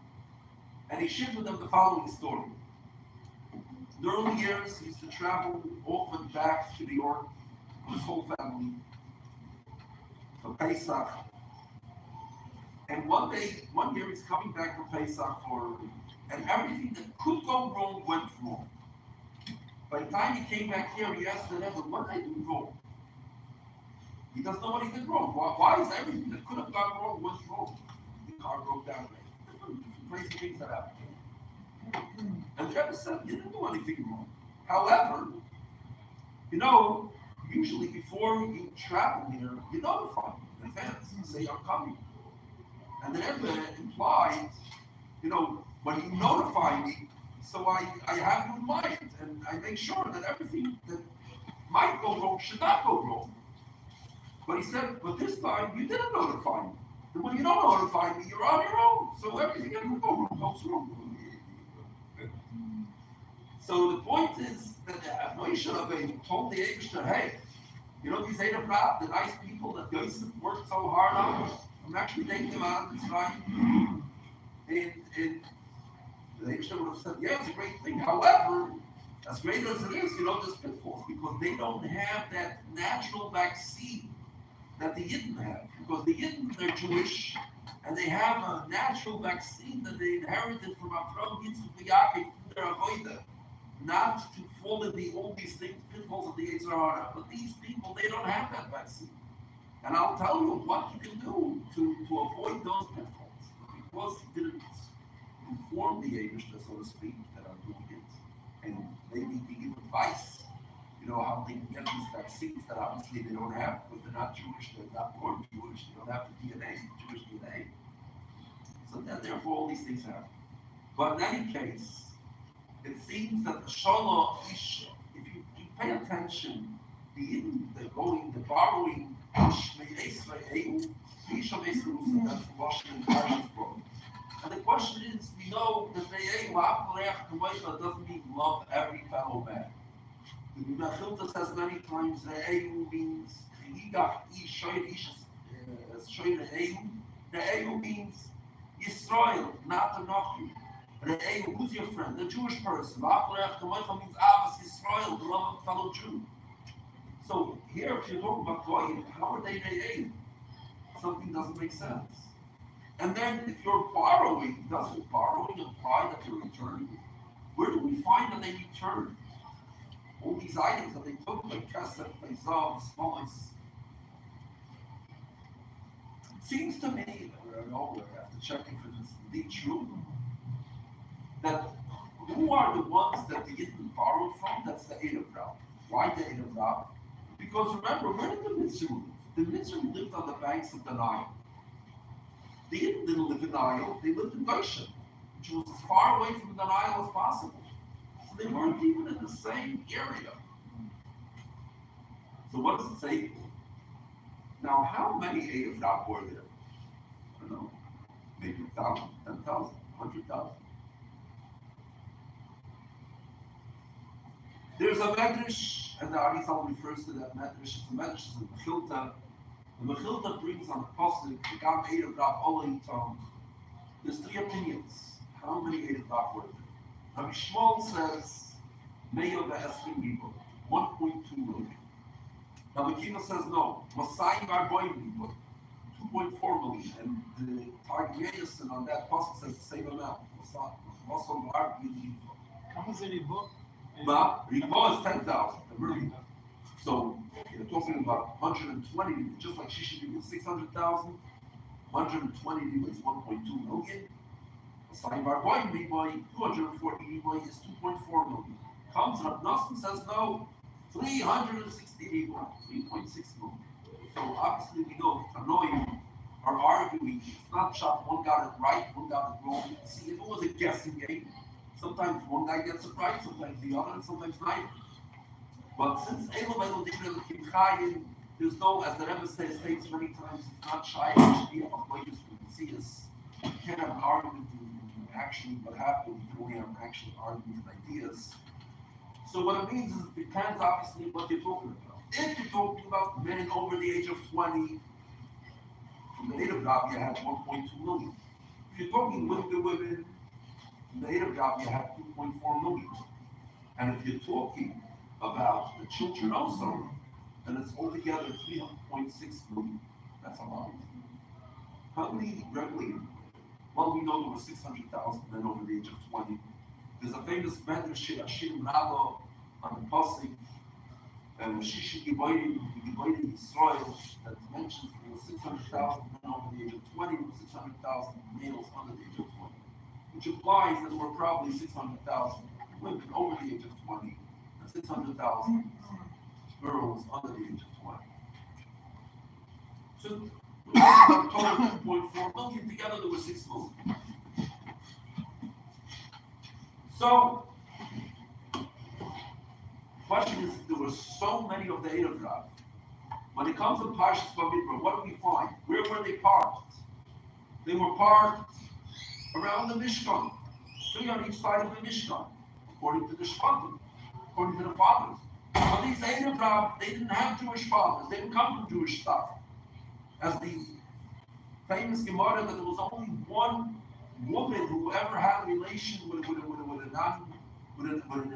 and he shared with them the following story. In the early years, he used to travel often back to New York with his whole family for Pesach. And one year he's coming back from Pesach and everything that could go wrong went wrong. By the time he came back here, he asked the Rebbe, what did I do wrong? He doesn't know what he did wrong. Why is everything that could have gone wrong went wrong? The car broke down. Different crazy things that happened. And the Rebbe said, you didn't do anything wrong. However, usually before you travel here, you notify in advance. You say, I'm coming. And the Rebbe implied, when you notify me, so I have you in mind, and I make sure that everything that might go wrong should not go wrong. But he said, but this time you didn't notify me. And when you don't notify me, you're on your own. So everything that could go wrong goes wrong. So the point is that Moshe Rabbeinu told the Eibishter, hey, these Erev Rav, the nice people that Yosef worked so hard on, I'm actually taking them out of this life. And the Eibishter would have said, yeah, it's a great thing. However, as great as it is, there's pitfalls because they don't have that natural vaccine that the Yidden have. Because the Yidden, they're Jewish, and they have a natural vaccine that they inherited from Avraham, Yitzchak, and Yaakov, from their avodah, not to fall in all these things, pitfalls of the Yetzer Hara. But these people, they don't have that vaccine. And I'll tell you what you can do to avoid those pitfalls. Because he didn't inform the Eibishter, so to speak, that I'm doing it. And maybe he give advice, how they can get these vaccines that obviously they don't have because they're not Jewish, they're not born Jewish, they don't have the DNA, Jewish DNA. So then, therefore, all these things happen. But in any case, it seems that the Sholah Ish, if you pay attention, they're borrowing, that's Washington Parshas book. And the question is, we know that doesn't mean love every fellow man. The Hilula says many times Re'eu means Re'eu means Yisrael, not Anochi. Re'eu, who's your friend? The Jewish person. Means Avas Yisrael, the love of fellow Jew. So here, if you're talking about Goyim, how are they Re'eu? Something doesn't make sense. And then if you're borrowing, doesn't borrowing imply that you're returning? Where do we find that they return? All these items that they took, like Kesef, like Zav, Smolis. It seems to me, I don't know, I have to check if it's indeed true, that who are the ones that the Yidden borrowed from? That's the Erev Rav. Why the Erev Rav? Because remember, where did the Mitzvah live? The Mitzvah lived on the banks of the Nile. The Yidden didn't live in Nile, they lived in Goshen, which was as far away from the Nile as possible. So they weren't even in the same area. So what does it say? Now, how many Erev Rav were there? I don't know, maybe 1,000, 10,000, 100,000. There's a Medrash, and the Arizal refers to that Medrash. It's a Medrash, it's a Mechilta. The Mechilta brings on the Pasuk, the Gam Erev Rav Olei Tom. There's three opinions. How many Erev Rav were there? Rabbi Shmuel says, Meyo ve'esrim ribo, 1.2 million. Rabbi Kiva says no, Masayim v'arboim ribo, 2.4 million. And the Targum Yedison on that Pasuk says the same amount. Masayim v'arboim ribo. How much is ribo? But ribo is 10,000. So you're talking about 120, just like Shishi ribo is 600,000. 120 ribo is 1.2 million. Masayim v'arboim ribo, 240 ribo is 2.4 million. Comes Rav Nosson says no, 360 ribo, 3.6 million. So obviously we know Tanoim are arguing. It's not shot one got it right, one got it wrong. See, if it was a guessing game, sometimes one guy gets it right, sometimes the other, and sometimes neither. But since Elohim Dikra Kim Chayim, there's no, as the Rebbe states many times, it's not shy of what you see is you can't have an argument in actually what happened, you can only have an actual argument and ideas. So what it means is it depends obviously what you're talking about. If you're talking about men over the age of 20, from the native Rav you had 1.2 million. If you're talking with the women, from the native Rav you had 2.4 million. And if you're talking about the children also, then it's altogether 3.6 million. That's a lot. how many regulated? Well, we know there were 600,000 men over the age of 20. There's a famous Medrash, Ashim Rabba, on the Pasuk, Shishi Giboyim Israel, that mentions there were 600,000 men over the age of 20, and 600,000 males under the age of 20, which implies that there were probably 600,000 women over the age of 20, and 600,000 girls under the age of 20. So, total 2.4 million, together there were 6 million. So, question is, there were so many of the Erev Rav. When it comes to Parshas Bamidbar, what do we find? Where were they parked? They were parked around the Mishkan, 3 on each side of the Mishkan, according to the Shvatim, according to the fathers. But these Erev Rav, they didn't have Jewish fathers. They didn't come from Jewish stuff. As the famous Gemara that there was only one woman who ever had a relation with an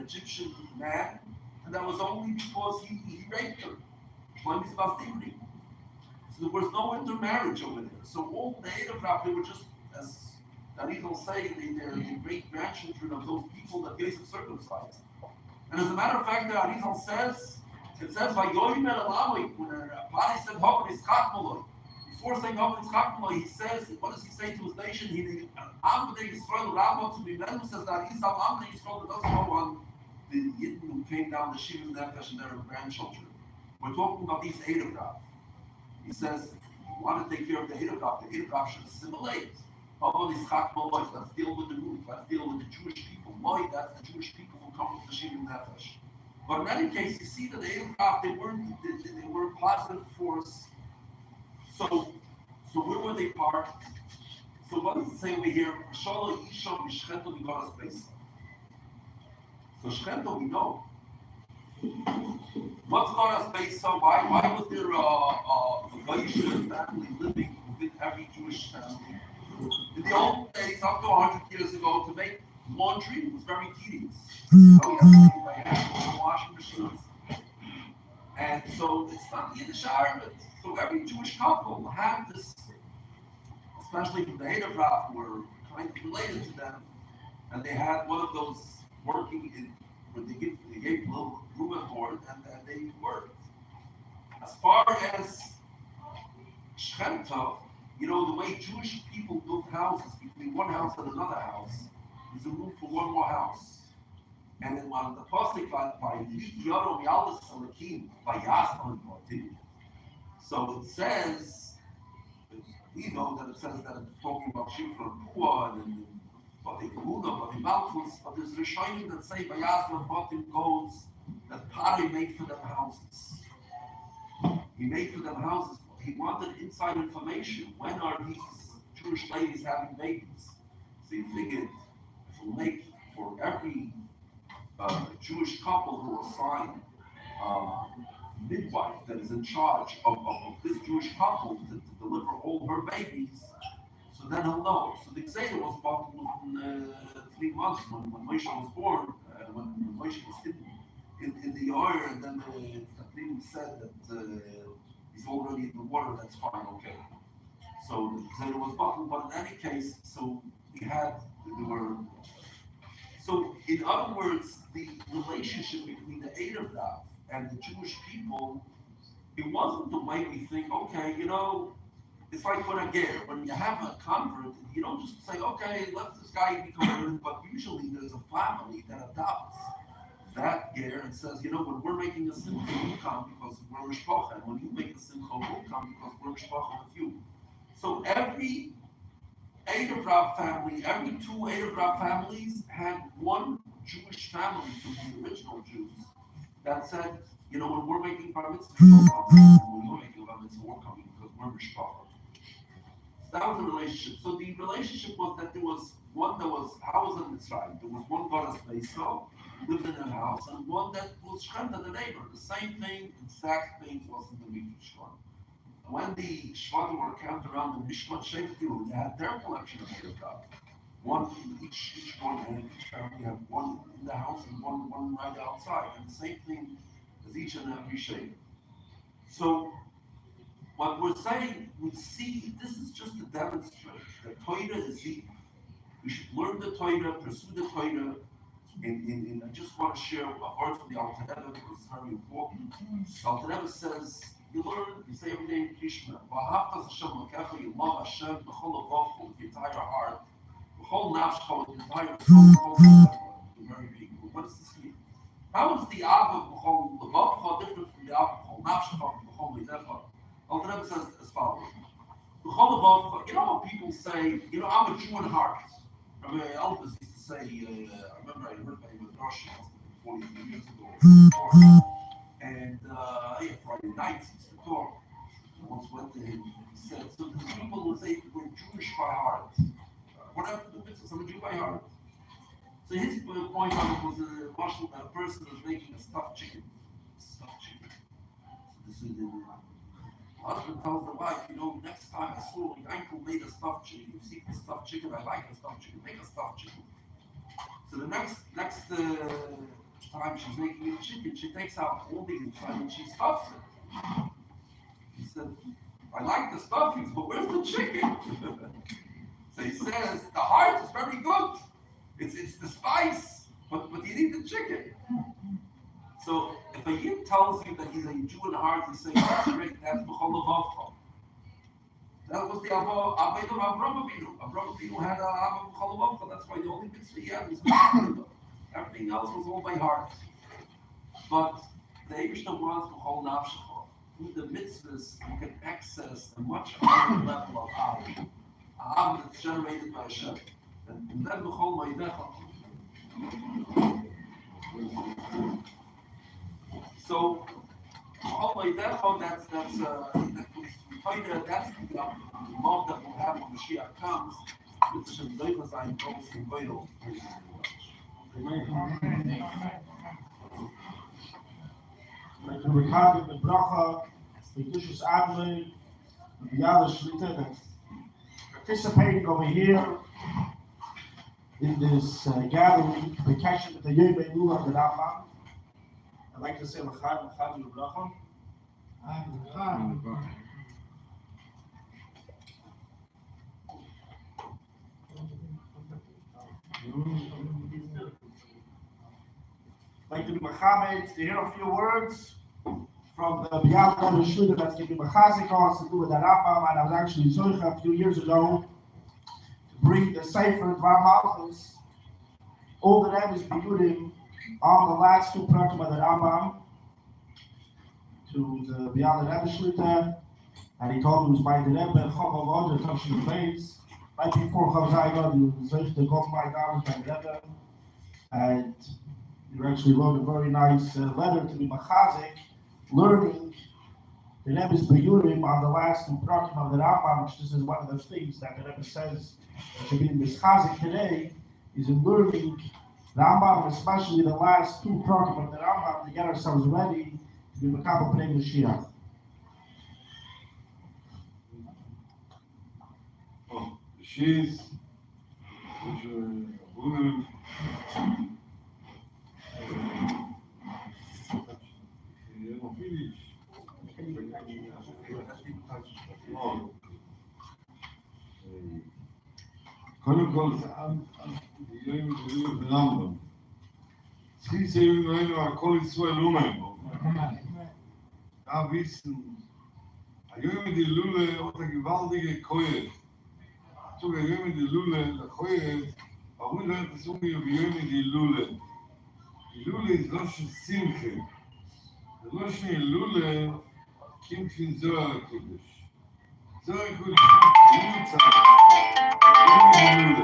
Egyptian man, and that was only because he raped her. So there was no intermarriage over there. So all the Erev Rav, they were just, as Arizal will say, they're the great grandchildren of those people that Yosef circumcised. And as a matter of fact, the Arizal says, it says, "Vayoyim el Alawi," when Pari said, "Hover is Chakmaloi." Before saying Hover is Chakmaloi, he says, what does he say to his nation? He Yisrael Rambam to be men who says that Isam Amnei Yisrael doesn't go on the Yidden who came down the Shivim Nefesh and their grandchildren. We're talking about these Erev Rav. He says, if you want to take care of the Erev Rav should assimilate. Hover is Chakmaloi, let's deal with the root, let's deal with the Jewish people. Moi, that's the Jewish people who come from the Shivim Nefesh. But in any case, you see that the Erev Rav, they were a positive force. So where were they parked? So what does it say over here? So Shchento we know. What's Goras Beis? Why was there a Goyish family living within every Jewish family? In the old days, up to 100 years ago, to make laundry was very tedious. So you have to make it by hand, washing machines. And so it's not Yiddish Arabic. So every Jewish couple had this, especially from the Erev Rav, who were kind of related to them, and they had one of those working in, where they gave a little room and board, and they worked. As far as Shchenta, you know, the way Jewish people built houses, between one house and another house, there's a room for one more house. And then on the Pasuk by Yoro Mialis Salakim by Yasman Motiv. So it says, we know that it says that it's talking about Shifra and Pua and Hilula, Dvar Malchus, but there's Rishonim that say by Yasman Motiv goes that Pari made for them houses. He made for them houses. He wanted inside information. When are these Jewish ladies having babies? So he figured if we'll make for every Jewish couple who assign midwife that is in charge of this Jewish couple to deliver all her babies, so then he'll know. So the Xavier was about within 3 months when Moshe was born, when Moshe was in the oil, and then the people said that he's already in the water, that's fine, okay. So the Xavier was bottled, but in any case, so there were. So, in other words, the relationship between the Erev Rav and the Jewish people, it wasn't the way we think, okay, you know, it's like when a ger, when you have a convert, you don't just say, okay, let this guy become a convert, but usually there's a family that adopts that ger and says, you know, when we're making a simcha, you come because we're mishpacha, and when you make a simcha, we'll come because we're mishpacha with you. So every Erev Rav family, every 2 Erev Rav families had one Jewish family from the original Jews that said, you know, when we're making bar mitzvah, when we're making bar mitzvah, we're coming because we're mishpacha. So that was the relationship. So the relationship was that there was one that was house in Mitzrayim. There was one Goras Beis lived in a house, and one that was Shchenta, the neighbor. The same thing, exact thing was in the Mishkan. When the Shvatim were camped around the Mishkan Shevtim, they had their collection of Erev Rav. One in each one, and each family had one in the house and one right outside. And the same thing as each and every Shevtim. So what we're saying, we see, this is just to demonstrate that Torah is deep. We should learn the Torah, pursue the Torah. And I just want to share a word from the Alter Rebbe because it's very important. The Alter Rebbe says, you learn, you say every day in Krishna, V'ahavtas Hashem l'kecha, you love Hashem, b'chol avavcha, with your entire heart, b'chol nafshcha, with your entire soul, very big. What does this mean? How is the Ava b'chol avavcha different from the Ava b'chol nafshcha, b'chol leidecha? Alter Rebbe says as follows. B'chol avavcha, you know when people say, I'm a Jew in heart. Rabbi Elvis used to say, I remember I heard by him with Rosh 40 years ago. And Friday nights he used to talk. I once went to him and he said, so the people who say we're Jewish by heart, whatever the business, I'm a Jew by heart. So his point on it was a person was making a stuffed chicken. So this is the husband tells the wife, next time I saw your uncle made a stuffed chicken, you see the stuffed chicken, I like the stuffed chicken, make a stuffed chicken. So the next time she's making a chicken, she takes out all the inside and she stuffs it. He said, I like the stuffings, but where's the chicken? So he says, the heart is very good. It's the spice, but you need the chicken. So if a Yid tells you that he's a Jew in heart, he's saying, that's great, that's b'chol avavcha. That was the Avodah of Avram Avinu. Avram Avinu had a Avodah b'chol avavcha. That's why the only mitzvah he had was mitzvah. Everything else was all by heart. But the Eibishter wants b'chol nafshecha. Through the mitzvahs, you can access a much higher level of Avodah. Avodah that's generated by Hashem. And then b'chol meidecha. So, b'chol meidecha, that's the love that we'll have when Mashiach comes, with Hashem Zayva Zayin Kos and Beis. Like the Rekav the Bracha, the Kishus Adley, the Yada Shlita that's participating over here in this gathering, the Keshet, the Hilula of the Rambam. I'd like to say L'chaim the Bracha. Like to be Mohammed, to hear a few words from the B'yad Rebbe Shluder that's going to be Mechazik us to do with the Rambam, and I was actually Zoicha a few years ago to bring the Sefer Dvar Malchus, all the Rebbe's Biyudim on the last two prakim of the Rambam to the B'yad Rebbe Shluder, and he told me it was by the Rebbe Chavav Oder touching the Beis. Right before Chavzayga, the Zoicha the Gokmai Davos by the Rebbe, and you actually wrote a very nice letter to the Machazik, learning the Rebbe's Biyurim on the last two prakim of the Rambam, which this is one of the things that the Rebbe says that should be in this Chazik today, is in learning Rambam, especially the last two prakim of the Rambam, to get ourselves ready to be Mekabel Pnei Mashiach. She's קודם כל זה יום דברים ברמב"ם. צריכים שירים ראינו הכל ישראל אומרים. Da wissen, היום die Lule und der gewaltige Koyer. So היום die Lule, der Koyer, warum lernt es היום die Lule? Die Lule ist לא של שמחה. זה לא שלולה kommt von Zohar Kodesh. Zohar Kodesh ist die Lule.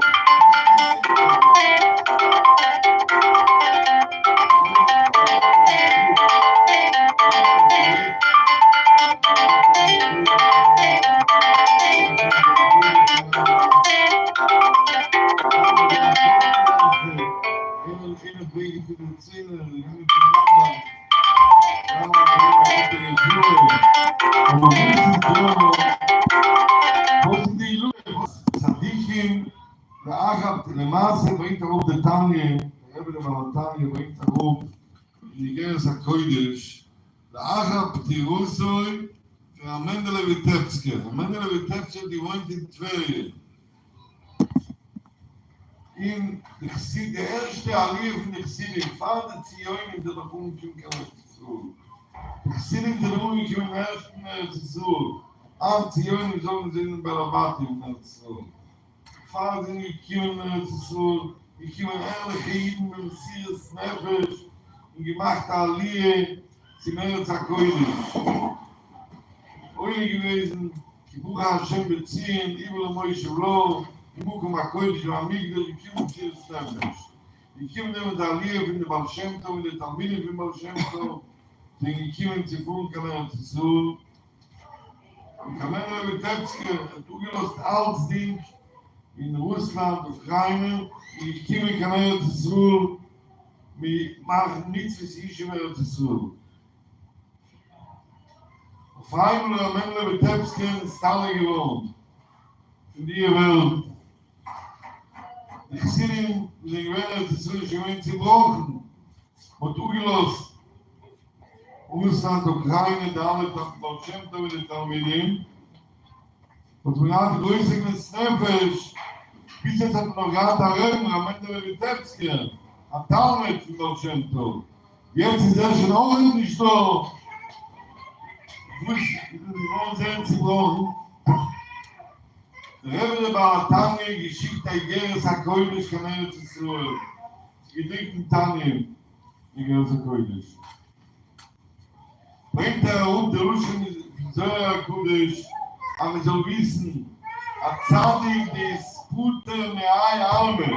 למעשה באים תרוב דתניה, הרב למרתניה, באים תרוב ניגרס הקוידש, לאחר פטירוסוי Mendele Vitebske. Mendele Vitebske, die wohnt in Tverje. Der erste Aliyah von der Chsidim, Vater Zioin, der noch umkommt, kann ich zu. Die Chsidim, der umkommt, im ersten zu. Am Zioin, sollen sie in Belabati, zu. Vater sind gekommen, zu. Ich komme ehrlich Jeden mit dem Sias Nefesh und gemacht Aliyah, sie mehr Zakoini. Oile gewesen, die Bucha Hashem beziehen, Ibel Moishe Vlo, die Bucha Makoidisch und Amigdal, die kommen Sias Nefesh. Die kommen mit der Aliyah von der Baal Shem Tov, und der Talmidim von Baal Shem Tov, die kommen zu Funkaner zu. Und Kamera Vitebske hat ugelost alles Ding in Russland, Ukraine, ich komme Kamera zu, wir machen nichts für sich mehr zu. Auf einmal der Mendele Vitebske ist alle gewohnt. In die Welt. Die Chsidim sind gewähnt zu sie brauchen. Und ugelost Russland, Ukraine, da alle Baal Shem Tov und die Talmidim. Und wir haben die Größe des Nefesh, bis jetzt hat man noch gerade Rambam, am Ende Vitebske, am Talmud von Baal Shem Tov. Jetzt ist schon ordentlich da. Ich muss sehen, sie brauchen. Der Rebbe der Baal Tanya geschickt ein Geres HaKoidisch, kann zu Israel. Es gedickt in Tanya, die Geres HaKoidisch. Bringt der Luschen Zohar HaKoidisch, aber wir sollen wissen, a Tzadik des Puter Me'ai Alme,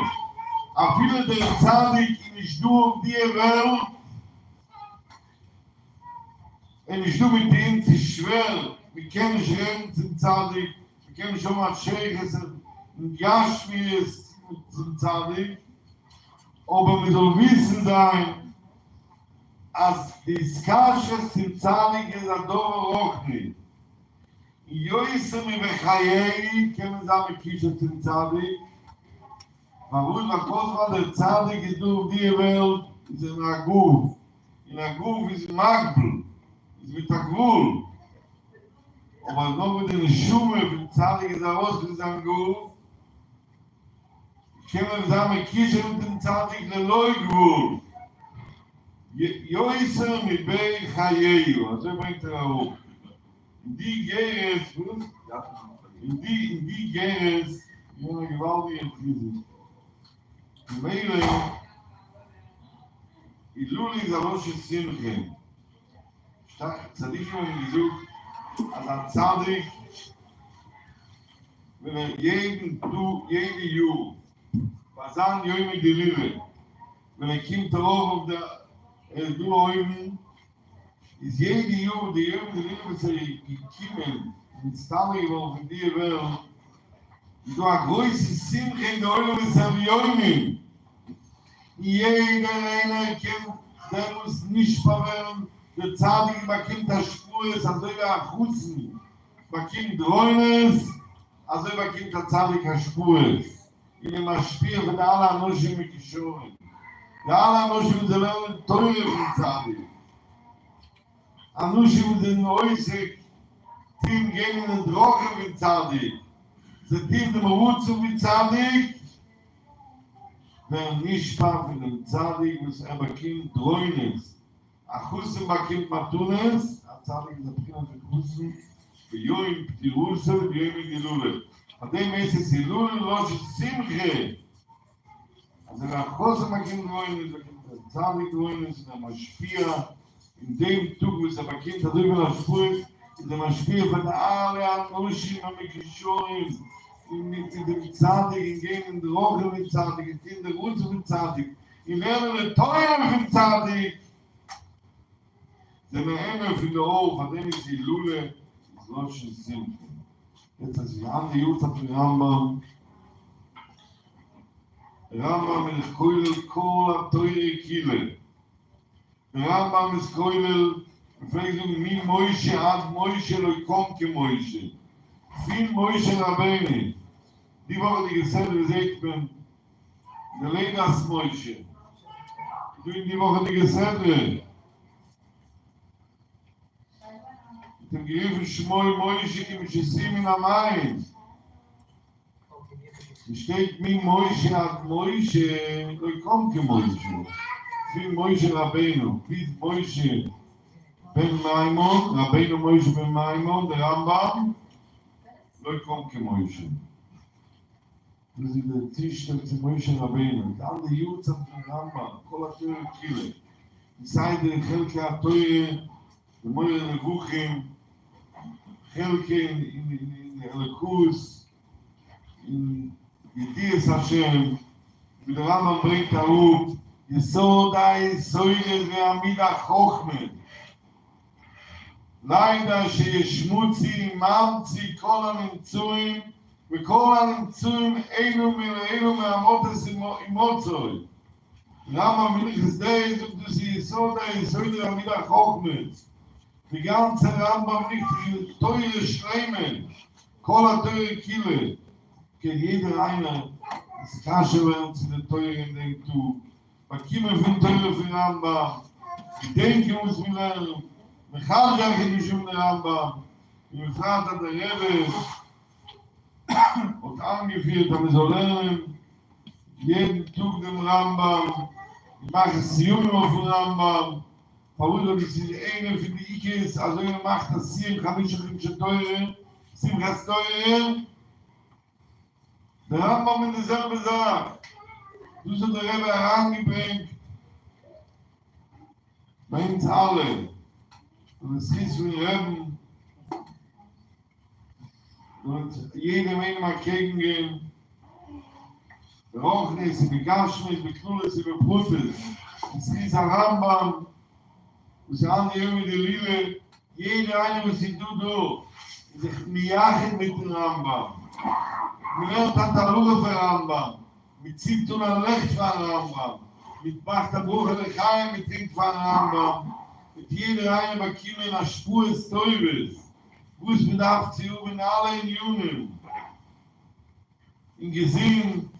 a viele der Tzadik in ich nur die Welt, und ich nur mit ihm zu schwer, wir können nicht reden zum Tzadik, wir können schon mal Scheiches und Yashmias zum Tzadik, aber wir sollen wissen sein, als die Skasches zum Tzadik ist ein Dover auch nicht. Yoisem im Bechayei, können sagen, Kisha zum Tzadik. Warum? Weil Kosma der Tzadik ist durch die Welt, ist in Aguf. In Aguf ist Magbel, ist mit Agvul. Aber noch mit den Schumme für Tzadik ist aus, ist Aguf. Können sagen, Kisha mit dem Tzadik le Loigvul. Yoisem im Bechayei, also bringt auch. In die Geres, eine gewaltige Krise. Die Meile, Hilula ist ein Rosh Simche. Tzadik haben gesucht, als ein Tzadik, wenn jede Jahr, was an Jöme Delire, wenn kommt darauf auf der Duhäuben, ist jede Jahr, die Jöme Delire, gekommen, mit Stali, wo von dir will, du a große Simche in der Eule des Avionen. Jeder einer kennt, der muss nicht verwehren, der Zadig bekommt das Spur, also er Hussen, bekommt Dreunes, also er bekommt der Zadig das Spur. In dem Spiel von der Allah Anoshim mit Kishoren. Der Allah Anoshim sind alle teure von Zadig. Anoshim sind äußig, Team gegen den Drogen mit Zadig. Sie Team dem Rutsu mit Zadig. Wer nicht war von dem Zadig, muss bekommt Dreunes. Achusim bekommt Matunes, a Zadig ist bekommt für Chusim, für Joim, die Russe, die Joim in die Lule. Von dem ist es die Lule, los ist Simche. Also der Achusim bekommt Dreunes, bekommt der Zadig Dreunes, der Maschpia, in dem Tug, wo es bekommt, der Drüber der Spur ist, in der Maschpia von der Aale an Oshim, am Kishorim, mit dem Zadig, in gehen Drogen mit Zadig, in der Russe mit Zadig, in werden Teuer mit Zadig. Der Mehmer für den Hof, von dem ist die Hilula, ist Rosh Simche. Jetzt hat sich an die Jutsa für Rambam. Rambam ist Koilel Kola Teure Kile. Rambam ist Koilel, Fragezung, mi Moishe ad Moishe loikom ke Moishe. Fin Moishe Rabbeini. Die Woche, die gesagt, wie gesagt, bin der Legas Moishe. Du in die Woche, die gesagt, אתם גאים שמואל מוישה כמשסים מן המים. steht mi Moishe ad Moishe, לא יקום כמוישה. לפי מוישה רבינו, לפי מוישה בן מימון, רבינו מוישה בן מימון, הרמב"ם, לא יקום כמוישה. וזה דציש של מוישה רבינו, גם ליוצא הרמב"ם, כל התורה קילה. נסייד חלקי התורה, ומוישה נבוכים, חלקי אלוקוס, ידיעס השם, ולרמב"ם ברית הרוב, יסוד היסוירת ועמידה חוכמה. לידה שישמוצי, ממצי כל הנמצואים, וכל הנמצואים אלו מהמותס אימוצוי. רמב"ם מליכס די, זה יסוד היסוירת ועמידה חוכמה. וגם רמב"ם מליכס תוירה שלמה, כל התוירה קילה. Ke jeder einer das Kasche werden zu der Teuren denkt du. Bakime von Teure für Rambam. Ich denke, muss mir lernen. Mechal ja ich nicht der Rambam. Ich befragt hat der Rebbe und angeführt, aber so lernen jeden Tag dem Rambam. Ich mache Siyum auf dem Rambam. Verwundert mich die eine für die Ikes, also ihr macht das Simcha Teure, Simchas Teure. Der Rambam in derselbe Sache. Du sollst der Rebbe herangebringt. Bei uns alle. Und es ist von Rebben. Und jedem einen mal gegen Rochen ist, Begashmis, Beknulles, Bebrutes. Es ist ein Rambam. Es ist ein Junge, die Lille. Jeder eine, was sie du. Sich miachet mit dem Rambam. Wir lernen an der Luche für Rambam, mit Ziptun an Lecht von Rambam, mit Bachta Bruche Lechaim mit Tink von Rambam, mit jeder eine Bakime in der Spur des Teufels, wo es bedarf zu üben alle in Jungen, in Gesinn,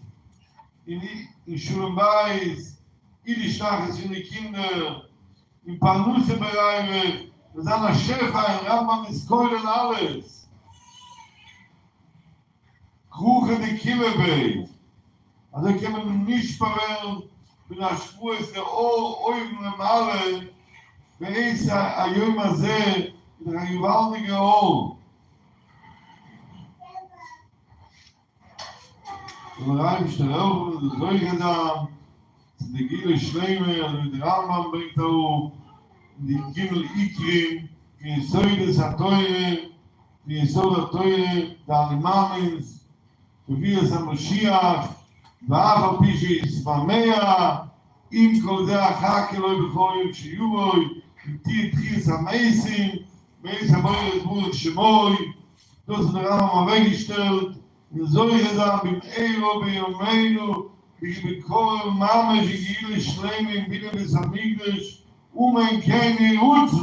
in Schulen Beis, in die Stachels für die Kinder, in Parnusse-Bereiche, das ist an der Schäfer, in Rambam ist Keulen alles. Kruche die Killebeit. Also kann man nicht verwehren, wenn der Spur ist der Oven im Alle, wenn es ein Jömer See, in der gewaltige Ohr. Und der Reim ist der Oven, der Zeuge da, die Gile Schleime, also der Rambam bringt auch, die Gimel Ikrim, die Säudes der Teure, die Säude der Teure, der Alimamins, וביא את המשיח, ואף על פי שיספמיה, עם כל זה אחר כלוי בכל יום שיהיו בוי, איתי התחיל את המייסים, מייס הבוי ידבור את שמוי, דוס נרם המווי גשתלת, נזוי ידם במאירו ביומנו, בכל ממש הגיעו לשלמים, בינה בסמיגדש, ומן כן ירוצו.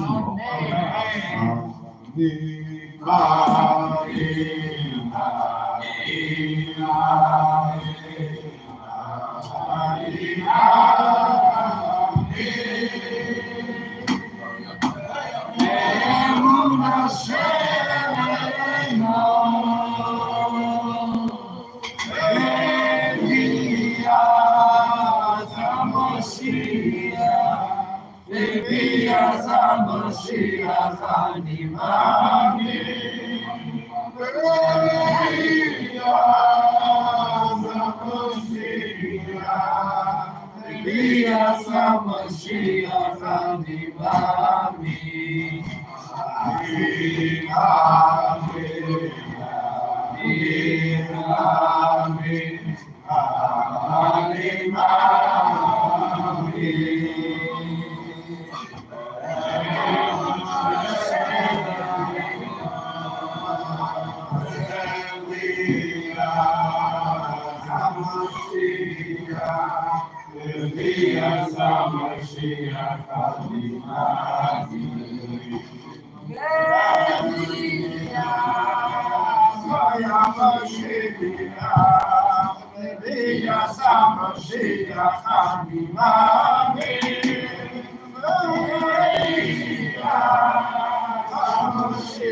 So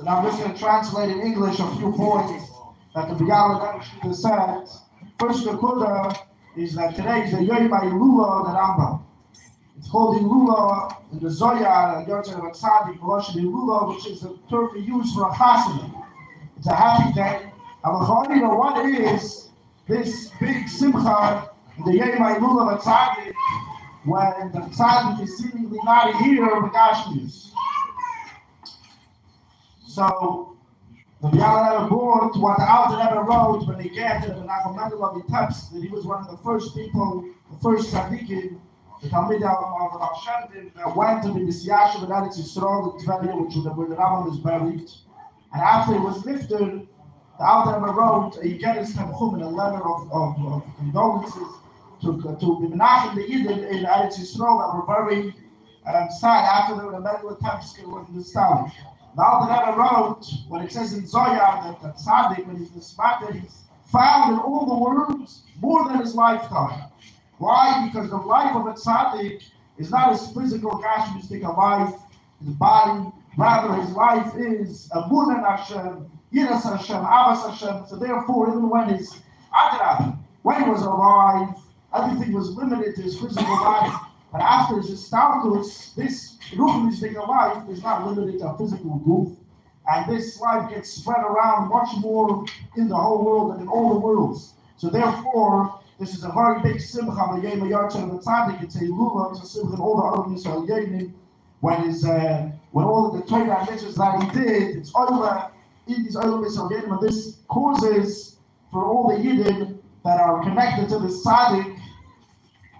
now I'm just going to translate in English a few points that the Biala said. First, the Kuda is that today is the Yom Hilula the Rambam. It's called Hilula in the Zohar, Yortzeh of Tzadik, Hilula, which is the term we use for a chassid. It's a happy day. And we know what is this big simcha in the Yom Hilula of Tzadik when the Tzadik is seemingly not here with Gashmius. So the Biala never brought what the Alter never wrote when he get to the Menachem Mendel text that he was one of the first people, the first tzaddikim, the Talmid of Hashem that went to the Messiah of Eretz Yisrael, the Tveria, which is where the Rambam is buried. And after he was lifted, the Alter never wrote he get his Tanchum in a letter of condolences to the Menachem the Yidden in Eretz Yisrael that were very sad after the Mendel attempts was established. The Alter never wrote, when it says in Zohar that Tzaddik, when he's disparted, he's found in all the worlds more than his lifetime. Why? Because the life of a Tzaddik is not his physical, gashmistic life, his body. Rather, his life is Amunan Hashem, Yiras Hashem, Abbas Hashem. So therefore, even when his Adrab, when he was alive, everything was limited to his physical life. But after his Istalkus, this Ruchnistic life is not limited to a physical goof. And this life gets spread around much more in the whole world than in all the worlds. So therefore, this is a very big simcha, the Yom Yartzeh of the Tzaddik. It's a Hilula, it's a simcha in all the other Yisrael Yedim. When all of the Torah and mitzvahs that he did, it's Oila, in these Oila Yisrael Yedim, and this causes for all the Yidden that are connected to the Tzaddik,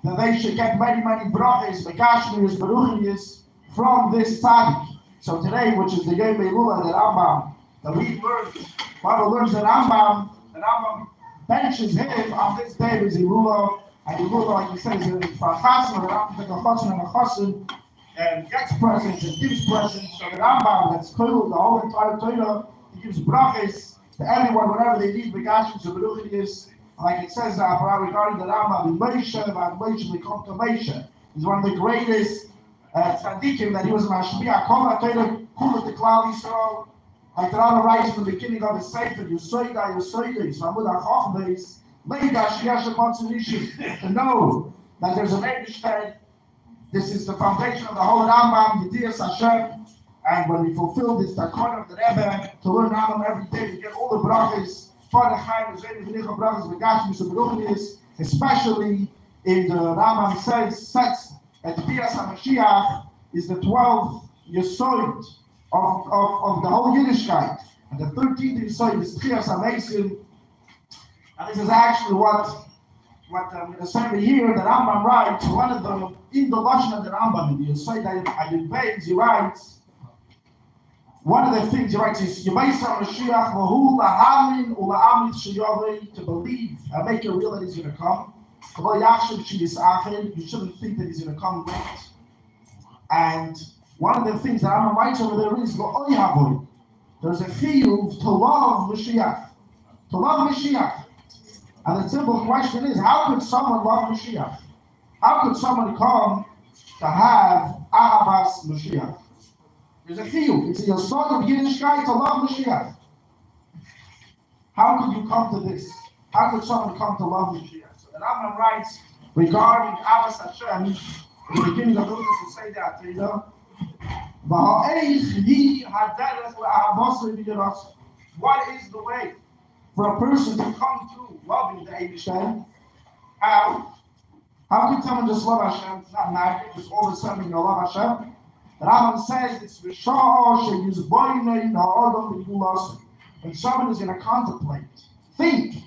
that they should get many, many brachas, begashmius, beruchnius from this tzaddik. So today, which is the Yom Hilula, the Rambam, that we learned, Bible learns the Rambam benches him on this day with Hilula, and Hilula, like he says, for a chassan, the Rambam takes a chassan and a chassan, and gets presents and gives presents. So the Rambam, that's cool, the whole entire Torah, he gives brachas to everyone, whatever they need, begashmius, beruchnius. Like it says regarding the Rambam, Moshe become to Moshe. He's one of the greatest tzaddikim that he was in Hashmiya. Kol HaTorah Kula to Klal Yisrael. Like the Rambam writes in the beginning of his Sefer, Yusoida, Samud HaChochbeis, Leida Shiyashem Matsunishim, to know that there's an Eibishter. This is the foundation of the whole Rambam, Yediyas Hashem. And when we fulfill this Takon of the Rebbe, to learn Rambam every day, we get all the brachas. Especially in the Rambam says at Bias HaMashiach is the 12th Yesod of the whole Yiddishkeit, and the 13th Yesod is Tchias HaMeisim. And this is actually what in the same year the Rambam writes. One of them in the Lashon of the Rambam in the Yesod in Beis, he writes. One of the things he writes is Yemaisa Mashiach Vahu Lahamin Ula'amit Sheyavei, to believe and make it real that he's going to come. You shouldn't think that he's going to come late. And one of the things that I'm writing over there is there's a chiyuv to love Mashiach. To love Mashiach. And the simple question is, how could someone love Mashiach? How could someone come to have Ahavas Mashiach? There's a chiyuv. It's a yasod of Yiddishkeit to love Mashiach. How could you come to this? How could someone come to love Mashiach? So the Rambam writes regarding Ahavas Hashem, in the beginning of the book, to say that, you know, what is the way for a person to come through loving the Eibishter? How can someone just love Hashem? It's not magic, just all of a sudden you love Hashem. The Rambam says it's when someone is going to contemplate, think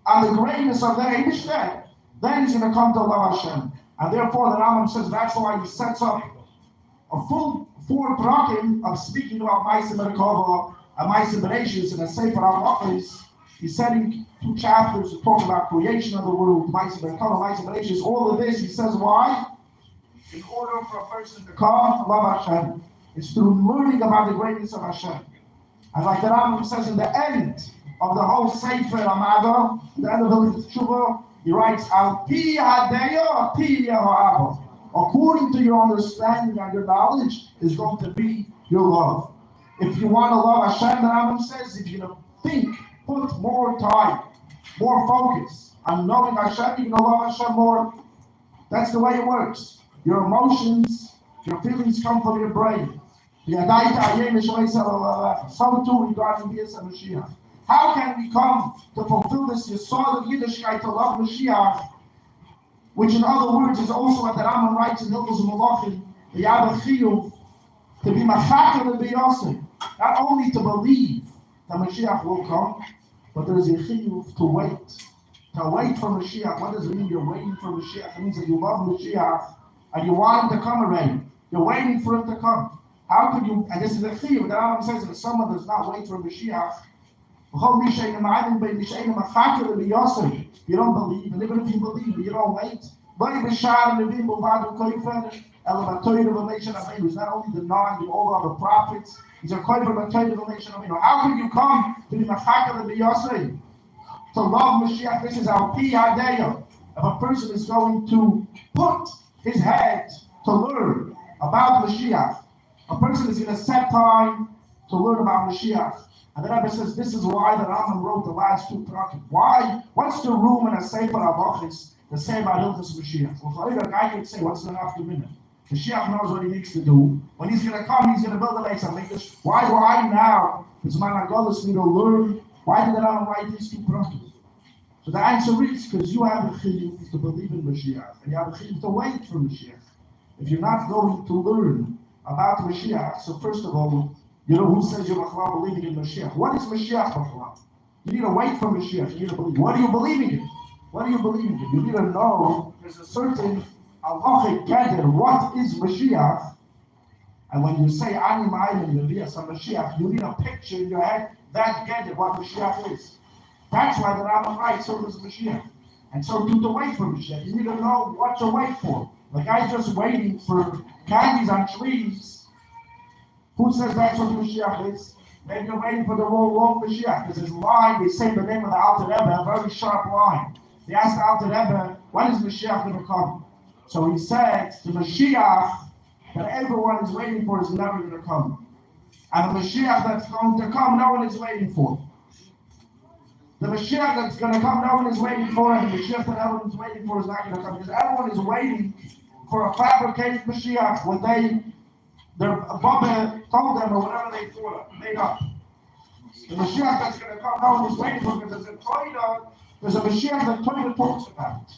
on the greatness of the Eibishter, then he's going to come to love Hashem. And therefore the Rambam says that's why he sets up a full 4 prakim of speaking about Ma'aseh Merkava and Ma'aseh Bereshis in a Sefer HaLachos. He's setting 2 chapters to talk about creation of the world, Ma'aseh Merkava, Ma'aseh Bereshis. All of this, he says, why? In order for a person to come to love Hashem, it's through learning about the greatness of Hashem. And like the Rambam says in the end of the whole Sefer Amado, the end of the Tshuva, he writes, Al pi hadeya, pi yehoava. According to your understanding and your knowledge is going to be your love. If you want to love Hashem, the Rambam says, if you're going to think, put more time, more focus on knowing Hashem, you're going to love Hashem more. That's the way it works. Your emotions, your feelings come from your brain. So too regarding Beis and Mashiach. How can we come to fulfill this Yesod of Yiddishkeit to love Mashiach, which in other words is also what the Rambam writes in Hilula Malachim, the Yad Chiyuv, to be machaker and be yosef. Not only to believe that Mashiach will come, but there is a chiyuv to wait. To wait for Mashiach. What does it mean? You're waiting for Mashiach. It means that you love Mashiach and you want him to come already. You're waiting for him to come. How could you, and this is a chiyuv, the Rambam says that if someone does not wait for Mashiach, you don't believe, and even if you believe, you don't wait. He's not only denying all other prophets, he's a koyfer b'toyed of the nation of Israel. How can you come to be machaker and be yosef? To love Mashiach, this is our pi hadeya. If a person is going to put his head to learn about Mashiach, a person is going to set time to learn about Mashiach. And the Rebbe says this is why the Rambam wrote the last two parakim. Why? What's the room in a Sefer HaBachis to say about Hilchos Mashiach? Well, a guy could say, what's the after minute? Mashiach knows what he needs to do. When he's going to come, he's going to build a Beis HaMikdash. Why now? Because man HaGolus need to learn. Why did the Rambam write these two parakim? So the answer is because you have a chiyuv to believe in Mashiach, and you have a chiyuv to wait for Mashiach. If you're not going to learn about Mashiach, so first of all, you know who says you're believing in Mashiach? What is Mashiach b'chalal? You need to wait for Mashiach. You need to believe. What are you believing in? What are you believing in? You need to know there's a certain halachic gather. What is Mashiach? And when you say Ani Ma'ayim Levias Mashiach, you need a picture in your head that gather what Mashiach is. That's why the Rambam writes, so does Mashiach. And so to wait for Mashiach, you need to know what to wait for. The guy's just waiting for candies on trees. Who says that's what Mashiach is? Maybe you're waiting for the wrong Mashiach. Because his line, they say the name of the Alter Rebbe, a very sharp line. They asked the Alter Rebbe, when is Mashiach going to come? So he said, the Mashiach that everyone is waiting for is never going to come. And the Mashiach that's going to come, no one is waiting for. The Mashiach that's going to come, no one is waiting for, and the Mashiach that everyone is waiting for is not going to come. Because everyone is waiting for a fabricated Mashiach when their Baba told them or whatever they thought made up. The Mashiach that's going to come, no one is waiting for, because there's a Mashiach that Torah talks about.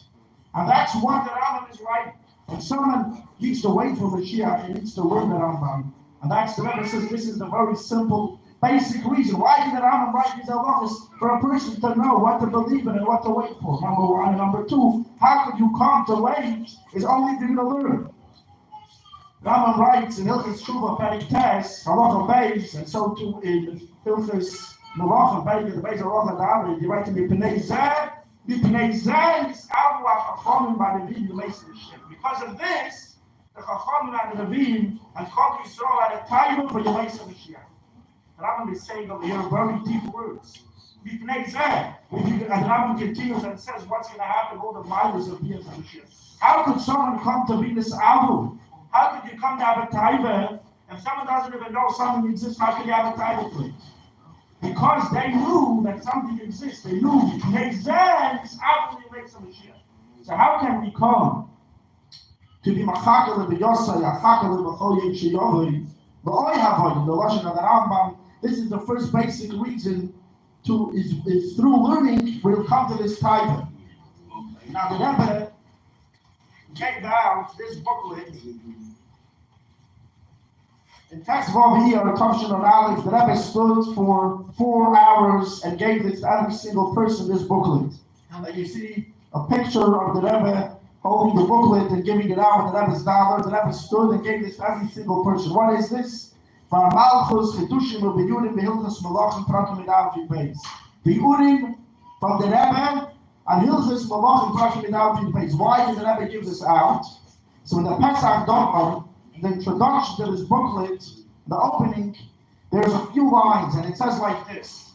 And that's what the Rambam is writing. When someone needs to wait for Mashiach, he needs to learn the Rambam. And that's the Rebbe says this is the very simple, basic reason. Why did the Rambam write these halachos? For a person to know what to believe in and what to wait for. Number one. And number two, how could you come to wait is only if you're going to learn. Rambam writes in Hilchos Tshuva, Perik Tes, Halacha Beis, and so too in Hilchos Malachim, Perik the Beis Halacha David, he writes in Mipnei Zeh Nisavu HaChachamim B'Nevim L'Meis L'Shem. Because of this, the Chachamim and the Nevim and Kol Yisrael had a title for L'Meis L'Shem. The Rambam is saying over here very deep words. Mipnei Zeh, and the Rambam continues and says what's going to happen, all the miles of Beis L'Shem. How could someone come to be this Avu? How could you come to have a taiva if someone doesn't even know something exists? How can you have a taiva for it? Because they knew that something exists. They knew it makes sense. How can you make some Mashiach? So how can we come to be machakel b'yosay, machakel b'chol yeshiyovay, b'oy havoy, the lashon of the Rambam? This is the first basic reason is through learning we'll come to this taiva. Now the Rebbe gave out this booklet. In Tesvav here, Tavshin on Aleph, the Rebbe stood for 4 hours and gave this to every single person this booklet. And you see a picture of the Rebbe holding the booklet and giving it out with the Rebbe's dollar. The Rebbe stood and gave this to every single person. What is this? Dvar Malchus, Chedushim, B'Yurim, B'Hilchos Malachim, Prakim, and Beis. B'Yurim from the Rebbe and Hilchos Malachim, Prakim, and Beis. Why did the Rebbe give this out? So in the Pesach Dogma, the introduction to this booklet, the opening, there's a few lines, and it says like this.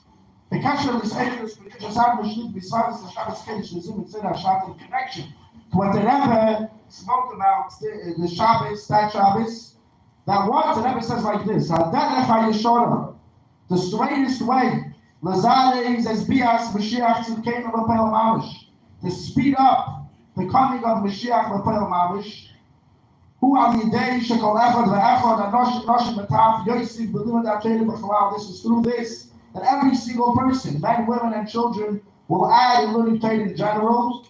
The Kesher is Eidus, which is our Mishlit, besides the Shabbos Kiddush, the Zim, and Shabbat in connection to what the Rebbe spoke about, the Shabbos, that Shabbos. That what the Rebbe says like this: the straightest way, Lazare as Bias Mashiach Tzidkeinu B'Pel Mamish, to speed up the coming of Mashiach B'Pel Mamish. Who are the day Shekol Echad VeEchad Anoshim Mataf Yosef B'Limud Ateilu B'Chalal. This is through this that every single person, men, women, and children, will add in learning Torah in general,